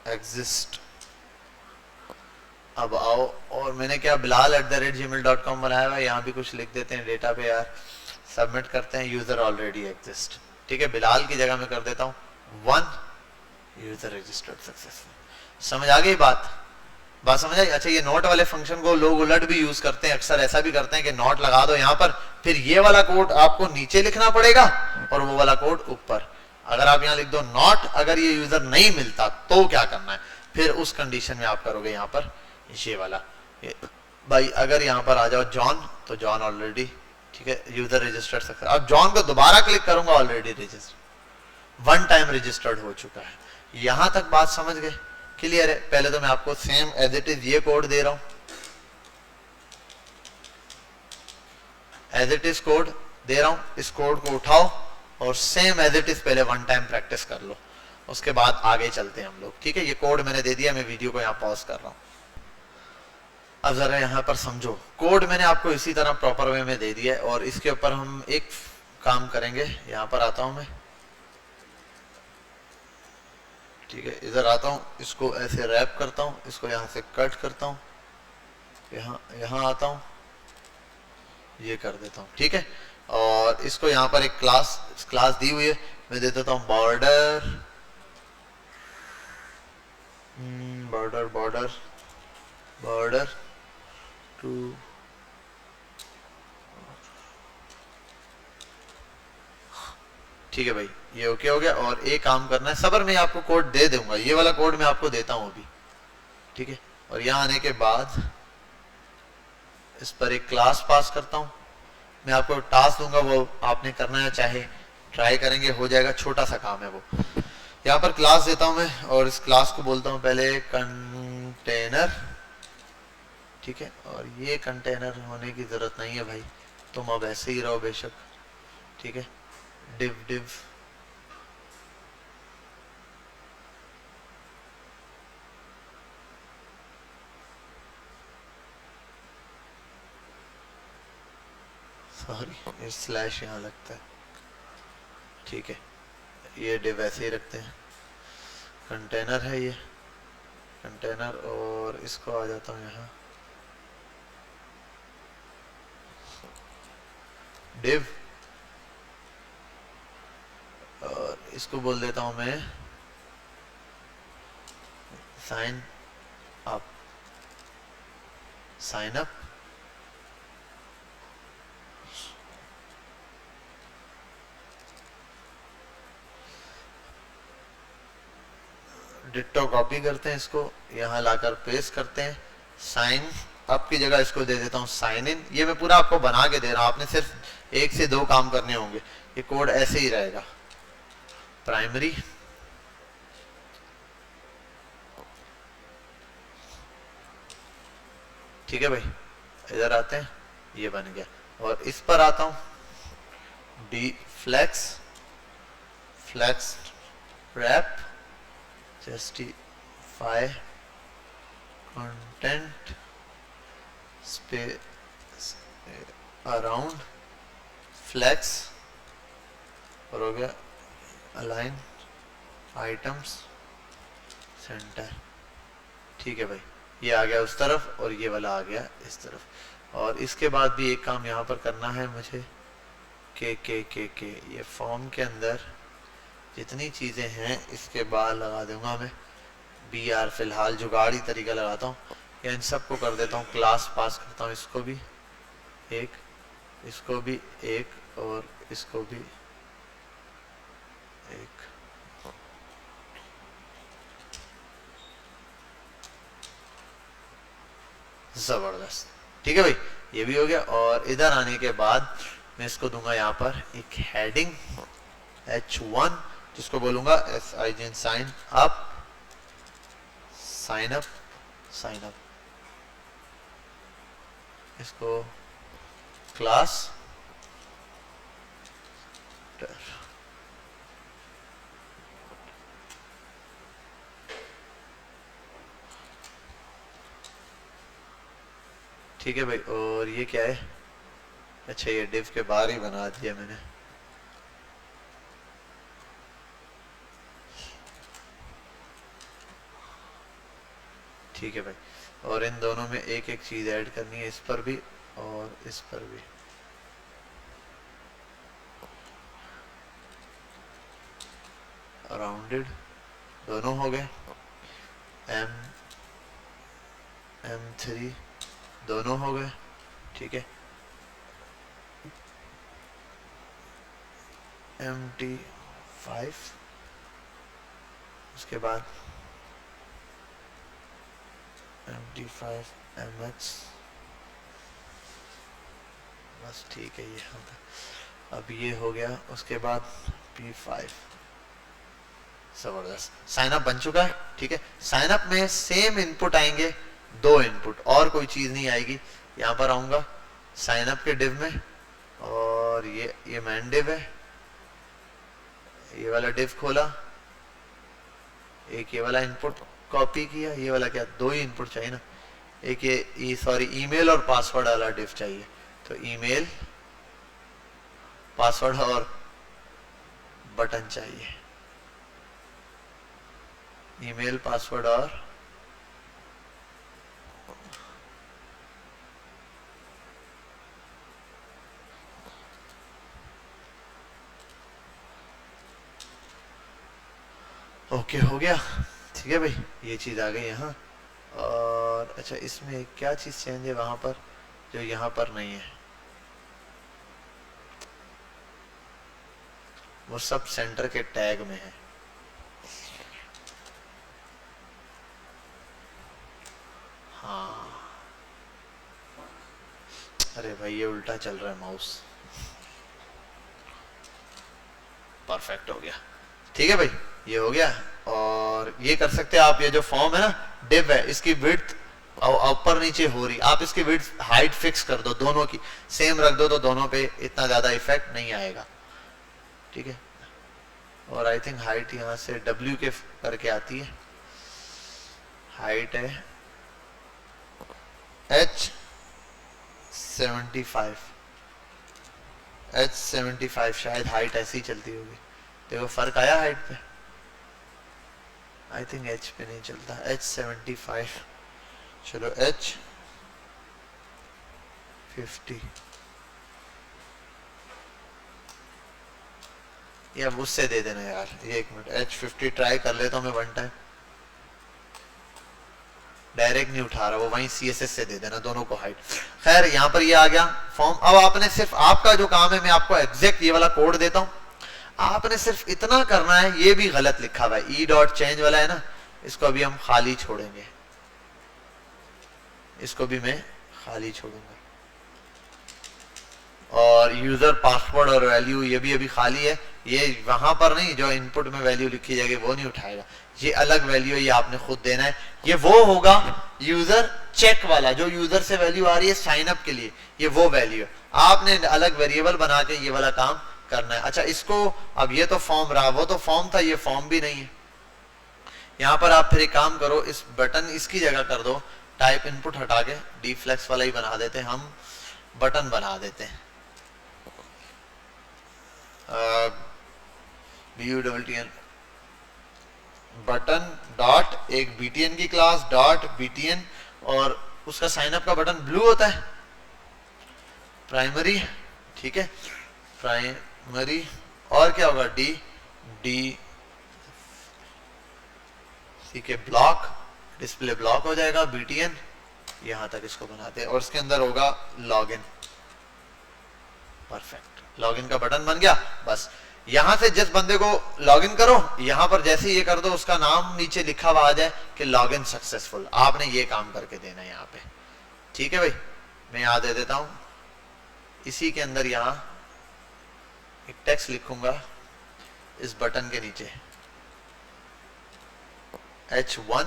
एग्जिस्ट। अब आओ, और मैंने क्या bilal@gmail.com बनाया हुआ है, यहां भी कुछ लिख देते हैं डेटा पे यार, सबमिट करते हैं, यूजर ऑलरेडी एग्जिस्ट। ठीक है, बिलाल की जगह में कर देता हूं 1 यूजर रजिस्टर्ड सक्सेसफुल। समझ आ गई बात, बात समझ आई। अच्छा, ये नोट वाले फंक्शन को लोग उलट भी यूज करते हैं, अक्सर ऐसा भी करते हैं कि नोट लगा दो यहां पर, फिर ये वाला कोड आपको नीचे लिखना पड़ेगा और वो वाला कोड ऊपर। अगर आप यहां लिख दो नॉट, अगर ये यूजर नहीं मिलता तो क्या करना है, फिर उस कंडीशन में आप करोगे यहां पर ये वाला, भाई अगर यहां पर आ जाओ जॉन, तो जॉन ऑलरेडी, ठीक है, यूजर रजिस्टर्ड सक्सेस। अब जॉन को दोबारा क्लिक करूंगा, already registered, one time registered हो चुका है। यहां तक बात समझ गए, क्लियर है। पहले तो मैं आपको सेम एज इट इज ये कोड दे रहा हूं, एज इट इज कोड दे रहा हूं, इस कोड को उठाओ और सेम एज इट इज पहले वन टाइम प्रैक्टिस कर लो, उसके बाद आगे चलते हैं हम लोग। ठीक है, ये कोड मैंने दे दिया, मैं वीडियो को यहां पॉज कर रहा हूं। अब जरा यहाँ पर समझो, कोड मैंने आपको इसी तरह प्रॉपर वे में दे दिया है और इसके ऊपर हम एक काम करेंगे। यहाँ पर आता हूं मैं, ठीक है, इधर आता हूँ, इसको ऐसे रैप करता हूँ, इसको यहाँ से कट करता हूँ, यहाँ आता हूँ, ये कर देता हूँ, ठीक है। और इसको यहाँ पर एक क्लास दी हुई है, मैं दे देता हूँ border border border border two, ठीक है भाई, ये ओके हो गया। और एक काम करना है, सबर मैं आपको कोड दे दूंगा, ये वाला कोड मैं आपको देता हूं अभी, ठीक है। और यहाँ आने के बाद इस पर एक क्लास पास करता हूं, मैं आपको टास्क दूंगा, वो आपने करना है, चाहे ट्राई करेंगे, हो जाएगा, छोटा सा काम है वो। यहाँ पर क्लास देता हूं मैं और इस क्लास को बोलता हूं पहले कंटेनर, ठीक है। और ये कंटेनर होने की जरूरत नहीं है भाई, तुम अब ऐसे ही रहो बेशक, ठीक है। div सॉरी, स्लैश यहाँ लगता है, ठीक है। ये डिव ऐसे ही रखते हैं, कंटेनर है ये कंटेनर, और इसको आ जाता हूँ यहाँ डिव, और इसको बोल देता हूँ मैं साइन अप, डिट्टो कॉपी करते हैं, इसको यहाँ लाकर पेस्ट करते हैं, साइन अप की जगह इसको दे देता हूँ साइन इन। ये मैं पूरा आपको बना के दे रहा हूँ, आपने सिर्फ 1 से 2 काम करने होंगे, ये कोड ऐसे ही रहेगा। प्राइमरी, ठीक है भाई, इधर आते हैं, ये बन गया। और इस पर आता हूं, d flex wrap justify content space around flex, और हो गया अलाइन आइटम्स सेंटर, ठीक है भाई, ये आ गया उस तरफ और ये वाला आ गया इस तरफ। और इसके बाद भी एक काम यहाँ पर करना है मुझे, के ये फॉर्म के अंदर जितनी चीज़ें हैं इसके बाद लगा दूंगा मैं BR, फिलहाल जुगाड़ी तरीका लगाता हूँ, या इन सबको कर देता हूँ क्लास पास करता हूँ, इसको भी एक, इसको भी एक, और इसको भी एक, जबरदस्त, ठीक है भाई, ये भी हो गया। और इधर आने के बाद मैं इसको दूंगा यहाँ पर एक हेडिंग H1, जिसको बोलूंगा SIN साइन अप, इसको क्लास, ठीक है भाई। और ये क्या है, अच्छा ये डिव के बाहर ही बना दिया मैंने, ठीक है भाई। और इन दोनों में एक एक चीज ऐड करनी है, इस पर भी और इस पर भी, राउंडेड दोनों हो गए, M3 दोनों हो गए, ठीक है। MT5, उसके बाद MT5 MX, बस ठीक है, ये अब ये हो गया। उसके बाद P5, जबरदस्त, साइन अप बन चुका है, ठीक है। साइन अप में सेम इनपुट आएंगे, 2 इनपुट, और कोई चीज नहीं आएगी। यहाँ पर आऊंगा साइन अप के डिव में, और ये मैन डिव है, ये वाला डिव खोला, एक ये वाला इनपुट कॉपी किया, ये वाला क्या, 2 ही इनपुट चाहिए ना, एक ये सॉरी ईमेल और पासवर्ड वाला डिफ चाहिए, तो ईमेल पासवर्ड और बटन चाहिए, ईमेल पासवर्ड और ओके हो गया। ठीक है भाई, ये चीज आ गई यहाँ। और अच्छा इसमें क्या चीज चेंज है वहां पर जो यहाँ पर नहीं है, वो सब सेंटर के टैग में है। हाँ अरे भाई ये उल्टा चल रहा है माउस। परफेक्ट हो गया। ठीक है भाई ये हो गया। और ये कर सकते हैं आप, ये जो फॉर्म है ना डिव है, इसकी विड्थ ऊपर नीचे हो रही, आप इसकी विड्थ हाइट फिक्स कर दो, दोनों की सेम रख दो तो दोनों पे इतना ज्यादा इफेक्ट नहीं आएगा। ठीक है, और आई थिंक हाइट यहाँ से W के करके आती है, हाइट है H75 शायद हाइट ऐसी चलती होगी। देखो फर्क आया हाइट पे, आई थिंक H पे नहीं चलता, H75। चलो H50 या उससे दे देना यार, ये 1 मिनट H50 ट्राई कर लेता हूँ मैं वन टाइम। डायरेक्ट नहीं उठा रहा वो, वहीं CSS से दे देना दोनों को हाइट। खैर यहाँ पर ये आ गया फॉर्म। अब आपने सिर्फ, आपका जो काम है मैं आपको एग्जैक्ट ये वाला कोड देता हूँ, आपने सिर्फ इतना करना है। ये भी गलत लिखा हुआ है, E.change वाला है ना, इसको अभी हम खाली छोड़ेंगे, इसको भी मैं खाली छोड़ूंगा। और यूजर पासवर्ड और वैल्यू ये भी अभी खाली है, ये वहां पर नहीं जो इनपुट में वैल्यू लिखी जाएगी वो नहीं उठाएगा, ये अलग वैल्यू है, ये आपने खुद देना है। ये वो होगा यूजर चेक वाला, जो यूजर से वैल्यू आ रही है साइन अप के लिए, ये वो वैल्यू है। आपने अलग वेरिएबल बना के ये वाला काम करना है। अच्छा इसको, अब ये तो फॉर्म रहा, वो तो फॉर्म था, ये फॉर्म भी नहीं है। यहाँ पर आप फिर एक काम करो, इस बटन इसकी जगह कर दो, टाइप इनपुट हटा के डीफ्लेक्स वाला ही बना देते हैं, हम बटन बना देते हैं। BUTN बटन डॉट एक BTN की क्लास डॉट BTN, और उसका साइन अप का बटन ब्लू होता है, प्राइमरी। ठीक है, प्राइमरी, और क्या होगा डी, ठीक है, ब्लॉक, डिस्प्ले ब्लॉक हो जाएगा BTN। यहां तक इसको बनाते हैं, और इसके अंदर होगा लॉगिन। परफेक्ट, लॉगिन का बटन बन गया। बस यहां से जिस बंदे को लॉगिन करो, यहां पर जैसे ये कर दो, उसका नाम नीचे लिखा हुआ आ जाए कि लॉगिन सक्सेसफुल। आपने ये काम करके देना है यहाँ पे। ठीक है भाई, मैं यहाँ दे देता हूं, इसी के अंदर यहां एक टेक्स्ट लिखूंगा इस बटन के नीचे, H1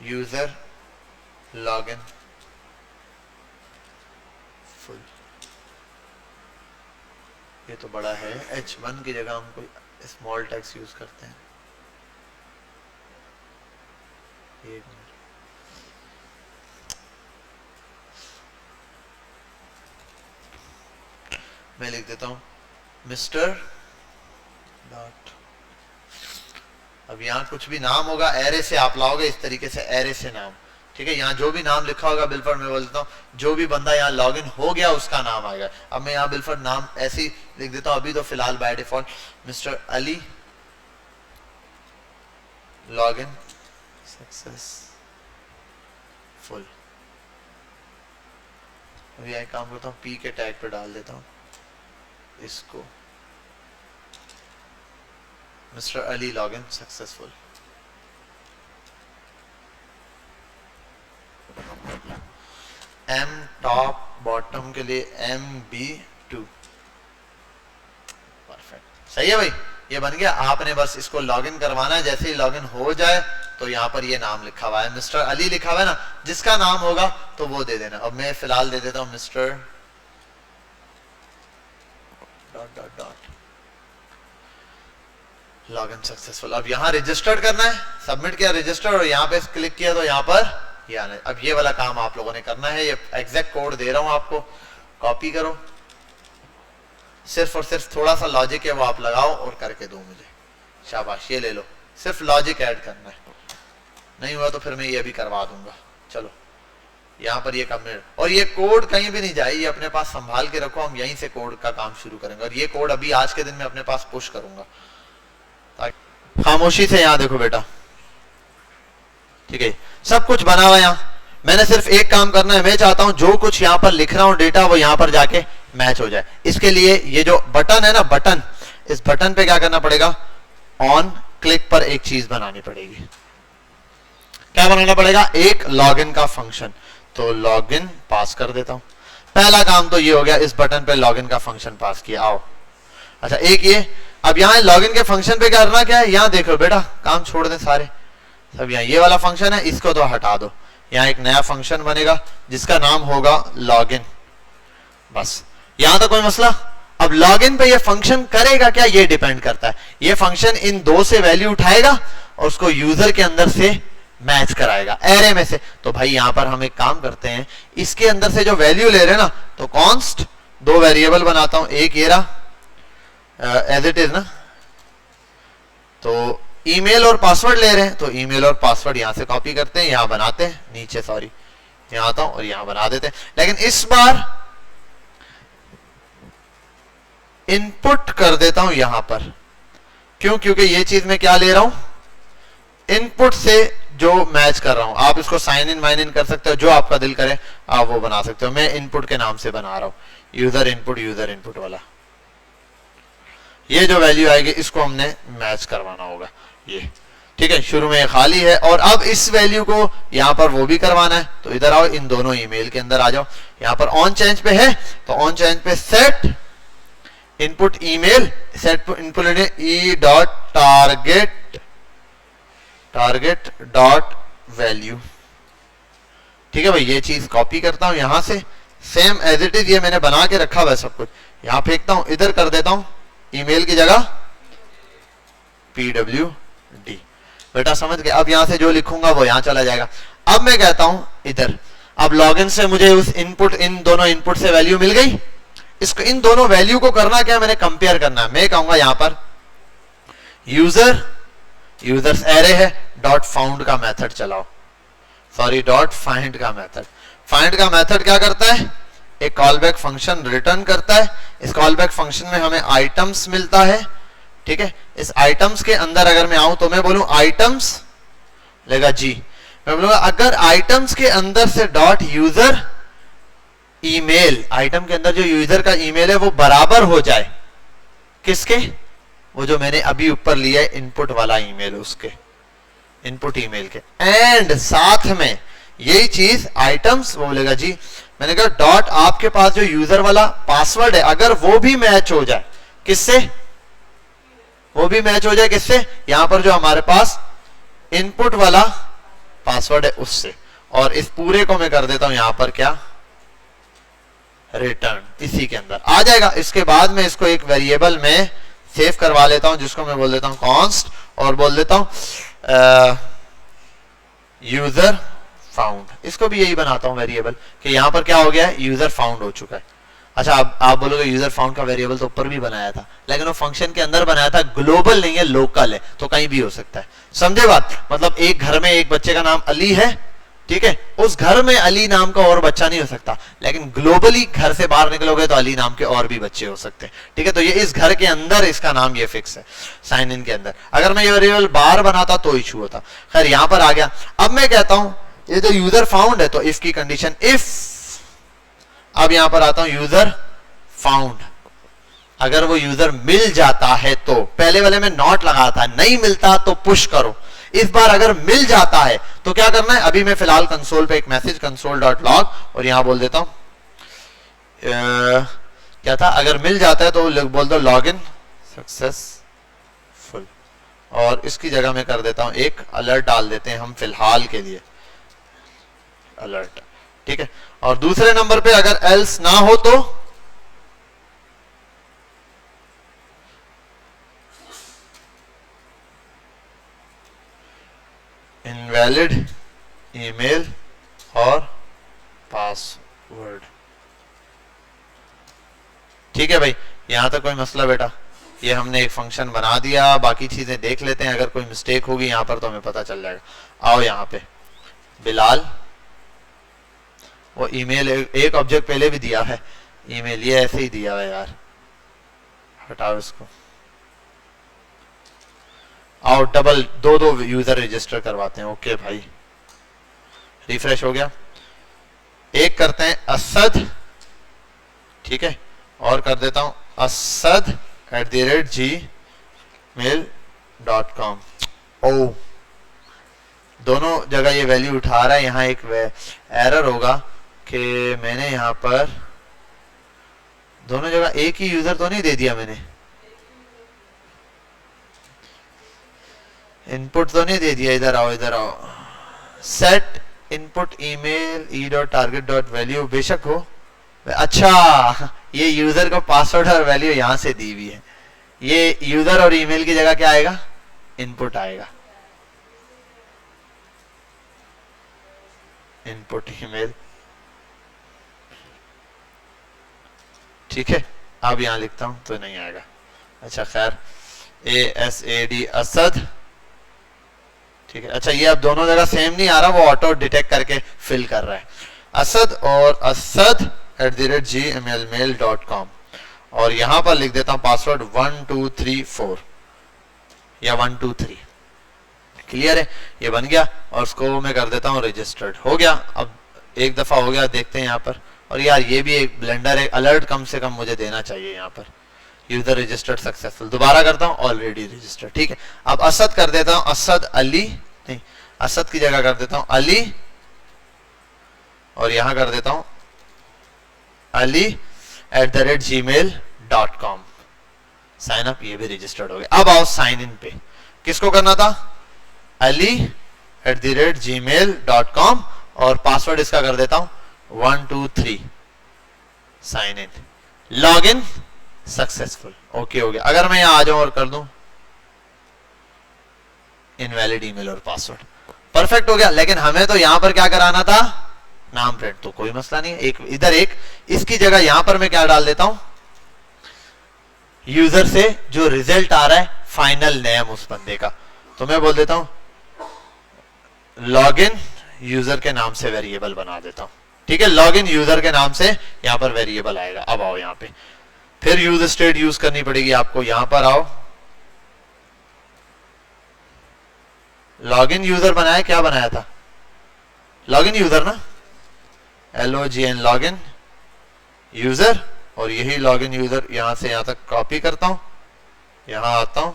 यूजर लॉगिन फुल। ये तो बड़ा है, H1 की जगह हम कोई स्मॉल टेक्स्ट यूज करते हैं। एक मिनट, मैं लिख देता हूं मिस्टर डॉट। अब यहाँ कुछ भी नाम होगा एरे से आप लाओगे, इस तरीके से एरे से नाम। ठीक है, यहाँ जो भी नाम लिखा होगा बिलफर, मैं बोलता हूँ जो भी बंदा यहाँ लॉगिन हो गया उसका नाम आएगा। अब मैं यहाँ बिलफर नाम ऐसे ही लिख देता हूँ, अभी तो फिलहाल by default mister Ali login successful. अभी यही काम करता हूँ, P के टैग पे डाल देता हूँ इसको, mister Ali login successful. M top bottom के लिए MB2। परफेक्ट, सही है भाई, ये बन गया। आपने बस इसको लॉगिन करवाना है, जैसे ही लॉगिन हो जाए तो यहाँ पर ये नाम लिखा हुआ है, मिस्टर अली लिखा हुआ है ना, जिसका नाम होगा तो वो दे देना। अब मैं फिलहाल दे देता हूँ mister dot dot dot login successful. अब यहाँ रजिस्टर्ड करना है, सबमिट किया रजिस्टर और यहाँ पे क्लिक किया तो यहाँ पर ये आना है। अब ये वाला काम आप लोगों ने करना है, ये एग्जैक्ट कोड दे रहा हूँ आपको, कॉपी करो, सिर्फ और सिर्फ थोड़ा सा लॉजिक है वो आप लगाओ और करके दो मुझे, शाबाश। ये ले लो, सिर्फ लॉजिक ऐड करना है, नहीं हुआ तो फिर मैं ये भी करवा दूंगा। चलो यहाँ पर ये कमेंट, और ये कोड कहीं भी नहीं जाए, ये अपने पास संभाल के रखो, हम यहीं से कोड का काम शुरू करेंगे। और ये कोड अभी आज के दिन में अपने पास पुश करूंगा। खामोशी से यहाँ देखो बेटा, ठीक है, सब कुछ बना हुआ यहाँ। मैंने सिर्फ एक काम करना है, मैं चाहता हूं जो कुछ यहाँ पर लिख रहा हूं डेटा वो यहाँ पर जाके मैच हो जाए। इसके लिए ये जो बटन है ना, बटन, इस बटन पे क्या करना पड़ेगा, ऑन क्लिक पर एक चीज बनानी पड़ेगी। क्या बनाना पड़ेगा, एक लॉगिन का फंक्शन। तो लॉगिन पास कर देता हूं। पहला काम तो ये हो गया, इस बटन पे लॉगिन का फंक्शन पास किया। आओ, अच्छा एक ये, अब यहाँ लॉगिन के फंक्शन पे करना क्या है, यहाँ देखो बेटा, काम छोड़ दें सारे, सब यहाँ ये वाला फंक्शन है, इसको तो हटा दो। यहाँ एक नया फंक्शन बनेगा जिसका नाम होगा लॉगिन, बस यहां तक कोई मसला। अब लॉगिन पे ये फंक्शन करेगा क्या, ये डिपेंड करता है। ये फंक्शन इन दो से वैल्यू उठाएगा और उसको यूजर के अंदर से मैच कराएगा एरे में से। तो भाई यहां पर हम एक काम करते हैं, इसके अंदर से जो वैल्यू ले रहे हैं ना, तो कॉन्स्ट दो वेरिएबल बनाता हूं, एक ये रहा एज इट इज ना, तो ईमेल और पासवर्ड ले रहे हैं, तो ईमेल और पासवर्ड यहां से कॉपी करते हैं, यहां बनाते हैं, नीचे सॉरी यहां आता हूं और यहां बना देते हैं। लेकिन इस बार इनपुट कर देता हूं यहां पर, क्यों, क्योंकि ये चीज मैं क्या ले रहा हूं, इनपुट से जो मैच कर रहा हूं। आप इसको साइन इन वाइन इन कर सकते हो, जो आपका दिल करे आप वो बना सकते हो। मैं इनपुट के नाम से बना रहा हूं, यूजर इनपुट वाला। ये जो वैल्यू आएगी इसको हमने मैच करवाना होगा, ये ठीक है। शुरू में खाली है और अब इस वैल्यू को यहां पर वो भी करवाना है, तो इधर आओ, इन दोनों ईमेल के अंदर आ जाओ। यहां पर ऑन चेंज पे है, तो ऑन चेंज पे set input email, set input E dot target dot value, ठीक है भाई। ये चीज कॉपी करता हूं यहां से, सेम एज इट इज, ये मैंने बना के रखा हुआ है सब कुछ, यहां फेंकता हूं, इधर कर देता हूं ईमेल की जगह PWD। बेटा समझ गए, अब यहां से जो लिखूंगा वो यहां चला जाएगा। अब मैं कहता हूं इधर, अब लॉगिन से मुझे उस इनपुट, इन दोनों इनपुट से वैल्यू मिल गई, इसको इन दोनों वैल्यू को करना क्या, मैंने कंपेयर करना है। मैं कहूंगा यहां पर यूजर्स एरे है, डॉट फाउंड का मेथड चलाओ, सॉरी डॉट फाइंड का मेथड। फाइंड का मेथड क्या करता है, एक कॉलबैक फंक्शन रिटर्न करता है। इस कॉलबैक फंक्शन में हमें आइटम्स मिलता है, ठीक है। इस आइटम्स के अंदर अगर मैं आऊं तो मैं बोलूं आइटम्स लेगा जी, मैं बोलूंगा अगर आइटम्स के अंदर से डॉट यूजर ईमेल, आइटम के अंदर जो यूजर का ईमेल है वो बराबर हो जाए किसके, वो जो मैंने अभी ऊपर लिया है इनपुट वाला ईमेल, उसके इनपुट ईमेल के, एंड साथ में यही चीज आइटम्स, वो बोलेगा जी, मैंने कहा डॉट आपके पास जो यूजर वाला पासवर्ड है अगर वो भी मैच हो जाए किससे, वो भी मैच हो जाए किससे, यहां पर जो हमारे पास इनपुट वाला पासवर्ड है उससे। और इस पूरे को मैं कर देता हूं यहां पर क्या, रिटर्न, इसी के अंदर आ जाएगा। इसके बाद मैं इसको एक वेरिएबल में सेव करवा लेता हूं जिसको मैं बोल देता हूं कॉन्स्ट, और बोल देता हूं यूजर फाउंड। इसको भी यही बनाता हूं वेरिएबल कि यहां पर क्या हो गया है, यूजर फाउंड हो चुका है। अच्छा अब आप बोलोगे यूजर फाउंड का वेरिएबल तो ऊपर भी बनाया था, लेकिन वो फंक्शन के अंदर बनाया था, ग्लोबल नहीं है, लोकल है, तो कहीं भी हो सकता है। समझे बात, मतलब एक घर में एक बच्चे का नाम अली है, ठीक है, उस घर में अली नाम का और बच्चा नहीं हो सकता, लेकिन ग्लोबली घर से बाहर निकलोगे तो अली नाम के और भी बच्चे हो सकते हैं, ठीक है। तो ये इस घर के अंदर इसका नाम ये फिक्स है, साइन इन के अंदर। अगर मैं ये वेरिएबल बाहर बनाता तो इशू होता। खैर यहां पर आ गया। अब मैं कहता हूं ये जो यूजर फाउंड है, तो इफ की कंडीशन इफ, अब यहां पर आता हूं यूजर फाउंड, अगर वो यूजर मिल जाता है तो, पहले वाले में नॉट लगा था, नहीं मिलता तो पुश करो। इस बार अगर मिल जाता है तो क्या करना है, अभी मैं फिलहाल कंसोल पे एक मैसेज कंसोल डॉट लॉग, और यहां बोल देता हूं क्या था, अगर मिल जाता है तो बोल दो लॉग इन सक्सेसफुल, और इसकी जगह में कर देता हूं एक अलर्ट डाल देते हैं हम फिलहाल के लिए, अलर्ट, ठीक है। और दूसरे नंबर पे अगर एल्स ना हो तो वैलिड ईमेल और पासवर्ड। ठीक है भाई, यहां तक कोई मसला बेटा? ये हमने एक फंक्शन बना दिया, बाकी चीजें देख लेते हैं, अगर कोई मिस्टेक होगी यहां पर तो हमें पता चल जाएगा। आओ यहां पे बिलाल, वो ईमेल एक ऑब्जेक्ट पहले भी दिया है, ईमेल ये ऐसे ही दिया है यार, हटाओ इसको। आओ डबल दो यूजर रजिस्टर करवाते हैं। ओके भाई, रिफ्रेश हो गया। एक करते हैं असद, ठीक है, और कर देता हूं asad@gmail.com। ओ, दोनों जगह ये वैल्यू उठा रहा है। यहाँ एक एरर होगा कि मैंने यहाँ पर दोनों जगह एक ही यूजर तो नहीं दे दिया मैंने, इनपुट तो नहीं दे दिया। इधर आओ, इधर आओ, सेट इनपुट ईमेल e.target.value बेशक हो। अच्छा, ये यूजर को पासवर्ड और वैल्यू यहां से दी हुई है, ये यूजर और ईमेल की जगह क्या आएगा? इनपुट आएगा, इनपुट ईमेल। ठीक है, अब यहां लिखता हूं तो नहीं आएगा। अच्छा खैर, ASAD असद, ठीक है। अच्छा, ये अब दोनों जगह सेम नहीं आ रहा, वो ऑटो डिटेक्ट करके फिल कर रहा है। असद और asad@gmail.com, और यहां पर लिख देता हूं पासवर्ड 1234 या 123। क्लियर है, ये बन गया और उसको मैं कर देता हूं रजिस्टर्ड। हो गया, अब एक दफा हो गया, देखते हैं यहां पर। और यार ये भी एक ब्लेंडर, एक अलर्ट कम से कम मुझे देना चाहिए यहाँ पर, यूजर रजिस्टर्ड सक्सेसफुल। दोबारा करता हूँ, ऑलरेडी रजिस्टर्ड। ठीक है, अब असद कर देता हूँ, असद अली नहीं, असद की जगह कर देता हूँ अली, और यहां कर देता हूं ali@gmail.com। साइन अप, ये भी रजिस्टर्ड हो गया। अब आओ साइन इन पे, किसको करना था? ali@gmail.com, और पासवर्ड इसका कर देता हूं 123। Sign in, log in successful. Okay हो गया। अगर मैं यहां आ जाऊं और कर दूं इनवैलिड ईमेल और पासवर्ड, परफेक्ट हो गया। लेकिन हमें तो यहां पर क्या कराना था? नाम प्रिंट। तो कोई मसला नहीं है, एक इधर एक, इसकी जगह यहां पर मैं क्या डाल देता हूं? यूजर से जो रिजल्ट आ रहा है फाइनल नेम उस बंदे का, तो मैं बोल देता हूं लॉगिन यूजर के नाम से वेरिएबल बना देता हूं। ठीक है, लॉगिन यूजर के नाम से यहां पर वेरिएबल आएगा। अब आओ यहां पे, फिर यूज स्टेट यूज करनी पड़ेगी आपको। यहां पर आओ, लॉगिन यूजर बनाया, क्या बनाया था? लॉगिन यूजर ना, LOGN लॉगिन यूजर, और यही लॉगिन यूजर यहां से यहां तक कॉपी करता हूं, यहां आता हूं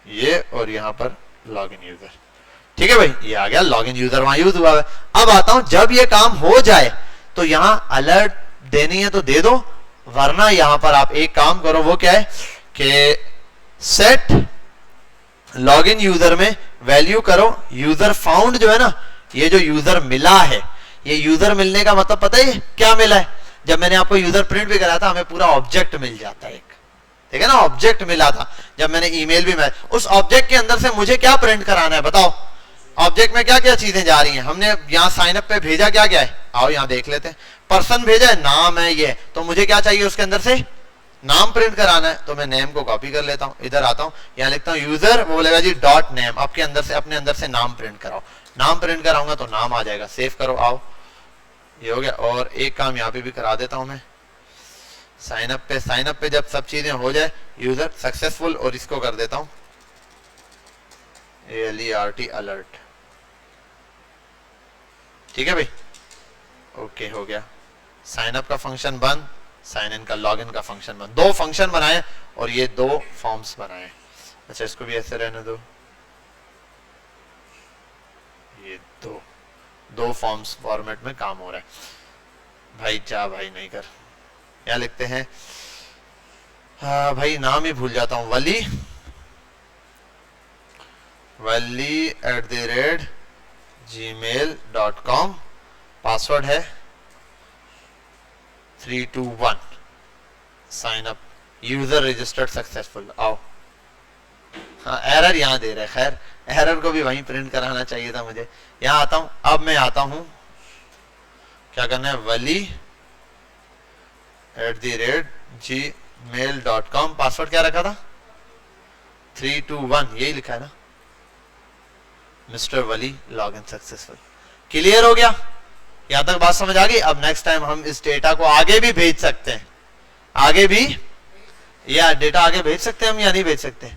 ये, और यहां पर लॉगिन यूजर। ठीक है भाई, ये आ गया लॉगिन यूजर, वहां यूज हुआ है। अब आता हूं, जब ये काम हो जाए तो यहां अलर्ट देनी है तो दे दो, वरना यहां पर आप एक काम करो, वो क्या है कि सेट लॉगिन यूजर में वैल्यू करो यूजर फाउंड, जो है ना, ये जो यूजर मिला है, ये यूजर मिलने का मतलब पता है क्या मिला है? जब मैंने आपको यूजर प्रिंट भी कराया था, हमें पूरा ऑब्जेक्ट मिल जाता है एक, ठीक है ना, ऑब्जेक्ट मिला था। जब मैंने ईमेल भी, उस ऑब्जेक्ट के अंदर से मुझे क्या प्रिंट कराना है बताओ? ऑब्जेक्ट में क्या क्या चीजें जा रही हैं? हमने यहाँ साइन अप पे भेजा क्या क्या है? आओ यहाँ देख लेते हैं। पर्सन भेजा है, नाम है ये, तो मुझे क्या चाहिए उसके अंदर से? नाम प्रिंट कराना है। तो मैं नेम को कॉपी कर लेता हूँ, इधर आता हूँ, यहाँ लिखता हूँ यूजर, वो बोलेगा जी डॉट नेम, आपके अंदर से, अपने अंदर से नाम प्रिंट कराओ। नाम प्रिंट कराऊंगा तो नाम आ जाएगा। सेव करो, आओ, ये हो गया। और एक काम यहाँ पे भी करा देता हूँ मैं, साइन अप पे, साइन अप पे जब सब चीजें हो जाए, यूजर सक्सेसफुल, और इसको कर देता हूँ ALERT अलर्ट। ठीक है भाई, ओके हो गया। साइन अप का फंक्शन बंद, साइन इन का, लॉगिन का फंक्शन बंद। दो फंक्शन बनाए और ये दो फॉर्म्स बनाए। अच्छा, इसको भी ऐसे रहने दो, ये दो फॉर्म्स फॉर्मेट में काम हो रहा है। भाई जा भाई, नहीं कर, क्या लिखते हैं? हाँ भाई, नाम ही भूल जाता हूं, wali@gmail.com, पासवर्ड है 321। Sign up, user registered successful. आओ, हाँ एरर यहां दे रहा है, खैर एरर को भी वहीं प्रिंट कराना चाहिए था मुझे। यहाँ आता हूं, अब मैं आता हूं, क्या करना है, wali@gmail.com, पासवर्ड क्या रखा था, 321, यही लिखा है ना, mister Wali log in successful. Clear हो गया, यहां तक बात समझ आ गई। अब नेक्स्ट टाइम हम इस डेटा को आगे भी भेज सकते हैं, आगे भी, या डेटा आगे भेज सकते हैं हम या नहीं भेज सकते,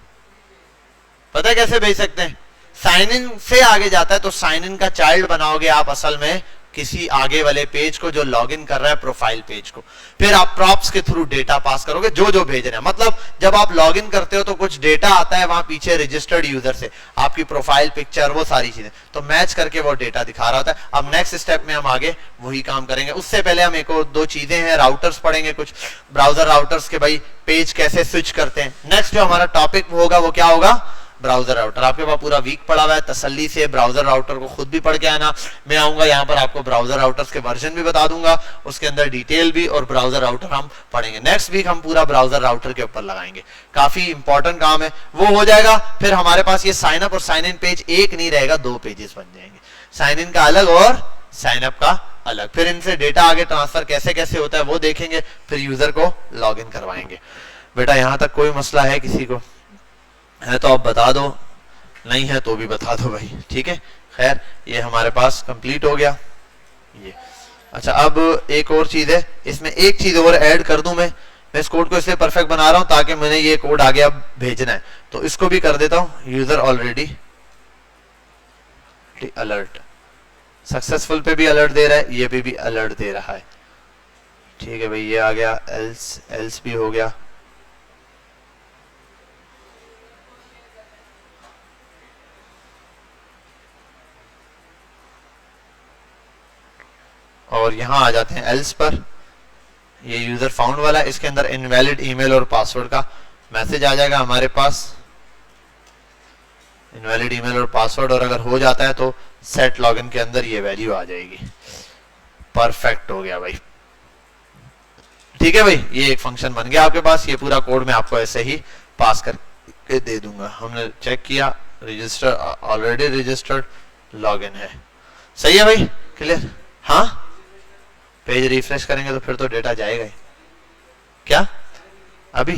पता है कैसे भेज सकते हैं, साइन इन से आगे जाता है तो साइन इन का चाइल्ड बनाओगे आप असल में किसी आगे वाले पेज को जो लॉगिन कर रहा है प्रोफाइल पेज को, फिर आप प्रॉप्स के थ्रू डेटा पास करोगे जो जो भेज रहे हैं। मतलब जब आप लॉगिन करते हो तो कुछ डेटा आता है वहां पीछे रजिस्टर्ड यूजर से, आपकी प्रोफाइल पिक्चर वो सारी चीजें, तो मैच करके वो डेटा दिखा रहा होता है। अब नेक्स्ट स्टेप में हम आगे वही काम करेंगे। उससे पहले हम एक और दो चीजें हैं, राउटर्स पढ़ेंगे, कुछ ब्राउजर राउटर्स के भाई पेज कैसे स्विच करते हैं। नेक्स्ट जो हमारा टॉपिक होगा वो क्या होगा, ब्राउजर राउटर। आपके पास पूरा वीक पड़ा हुआ है, तसल्ली से ब्राउजर राउटर को खुद भी पढ़ के आना। मैं आऊंगा यहाँ पर आपको ब्राउजर राउटर्स के वर्जन भी बता दूंगा, उसके अंदर डिटेल भी, और ब्राउजर राउटर हम पढ़ेंगे। नेक्स्ट वीक हम पूरा ब्राउजर राउटर के ऊपर लगाएंगे, काफी इंपॉर्टेंट काम है, वो हो जाएगा। फिर हमारे पास ये साइन अप और साइन इन पेज एक नहीं रहेगा, दो पेजेस बन जाएंगे, साइन इन का अलग और साइन अप का अलग। फिर इनसे डेटा आगे ट्रांसफर कैसे कैसे होता है वो देखेंगे, फिर यूजर को लॉग इन करवाएंगे। बेटा यहाँ तक कोई मसला है किसी को, है तो आप बता दो, नहीं है तो भी बता दो भाई, ठीक है। खैर ये हमारे पास कंप्लीट हो गया ये। अच्छा अब एक और चीज है, इसमें एक चीज और ऐड कर दूं मैं इस कोड को इसलिए परफेक्ट बना रहा हूं ताकि मैंने ये कोड आगे अब भेजना है, तो इसको भी कर देता हूं, यूजर ऑलरेडी अलर्ट, सक्सेसफुल पे भी अलर्ट दे रहा है, ये पे भी अलर्ट दे रहा है, ठीक है भाई। ये आ गया, एल्स भी हो गया। और यहां आ जाते हैं एल्स पर, ये यूजर फाउंड वाला, इसके अंदर इनवैलिड ईमेल और पासवर्ड का मैसेज आ जाएगा हमारे पास, इनवैलिड ईमेल और पासवर्ड, और अगर हो जाता है तो सेट लॉगिन के अंदर ये वैल्यू आ जाएगी। परफेक्ट हो गया भाई, ठीक है भाई। ये एक फंक्शन बन गया आपके पास, ये पूरा कोड मैं आपको ऐसे ही पास करके दे दूंगा। हमने चेक किया, रजिस्टर ऑलरेडी रजिस्टर्ड, लॉगिन है, सही है भाई, क्लियर। हाँ पेज रिफ्रेश करेंगे तो फिर तो डेटा जाएगा ही, क्या अभी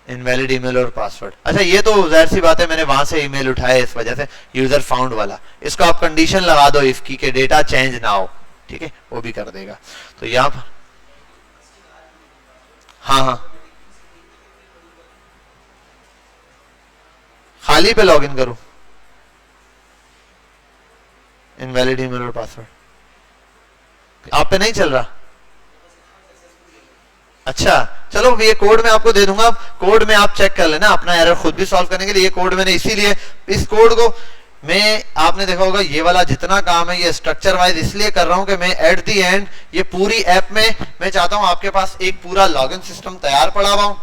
इनवैलिड ईमेल और पासवर्ड। अच्छा ये तो जाहिर सी बात है, मैंने वहां से ईमेल उठाया इस वजह से, यूजर फाउंड वाला, इसको आप कंडीशन लगा दो इफ की के डेटा चेंज ना हो, ठीक है, वो भी कर देगा। तो यहाँ पर हाँ हाँ खाली पे लॉगिन करूं, इनवैलिड ईमेल और पासवर्ड आप पे नहीं चल रहा। अच्छा चलो ये कोड मैं आपको दे दूंगा, कोड में आप चेक कर लेना, अपना एरर खुद भी सॉल्व करने के लिए। ये कोड मैंने इसीलिए, इस कोड को मैं, आपने देखा होगा ये वाला जितना काम है ये स्ट्रक्चर वाइज इसलिए कर रहा हूं कि मैं एट दी एंड ये पूरी ऐप में मैं चाहता हूं आपके पास एक पूरा लॉगिन सिस्टम तैयार पड़ा हुआ हो,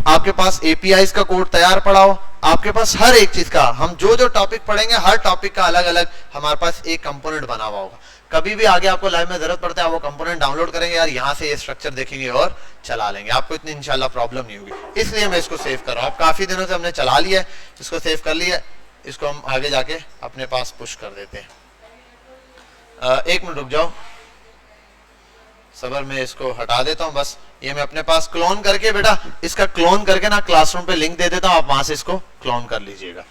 आपके पास एपीआईज का कोड तैयार पड़ा हो, आपके पास हर एक चीज का, हम जो जो टॉपिक पढ़ेंगे हर टॉपिक का अलग अलग हमारे पास एक कंपोनेंट बना हुआ होगा। कभी भी आगे आपको लाइव में जरूरत पड़ता है वो कंपोनेंट डाउनलोड करेंगे यार, यहाँ से ये स्ट्रक्चर देखेंगे और चला लेंगे, आपको इतनी इंशाल्लाह प्रॉब्लम नहीं होगी। इसलिए मैं इसको सेव कर रहा हूँ, काफी दिनों से हमने चला लिया है, इसको सेव कर लिया, इसको हम आगे जाके अपने पास पुश कर देते हैं। एक मिनट रुक जाओ, सबर में इसको हटा देता हूं, बस ये मैं अपने पास क्लोन करके, बेटा इसका क्लोन करके ना क्लासरूम पे लिंक दे देता हूं, आप वहां से इसको क्लोन कर लीजिएगा।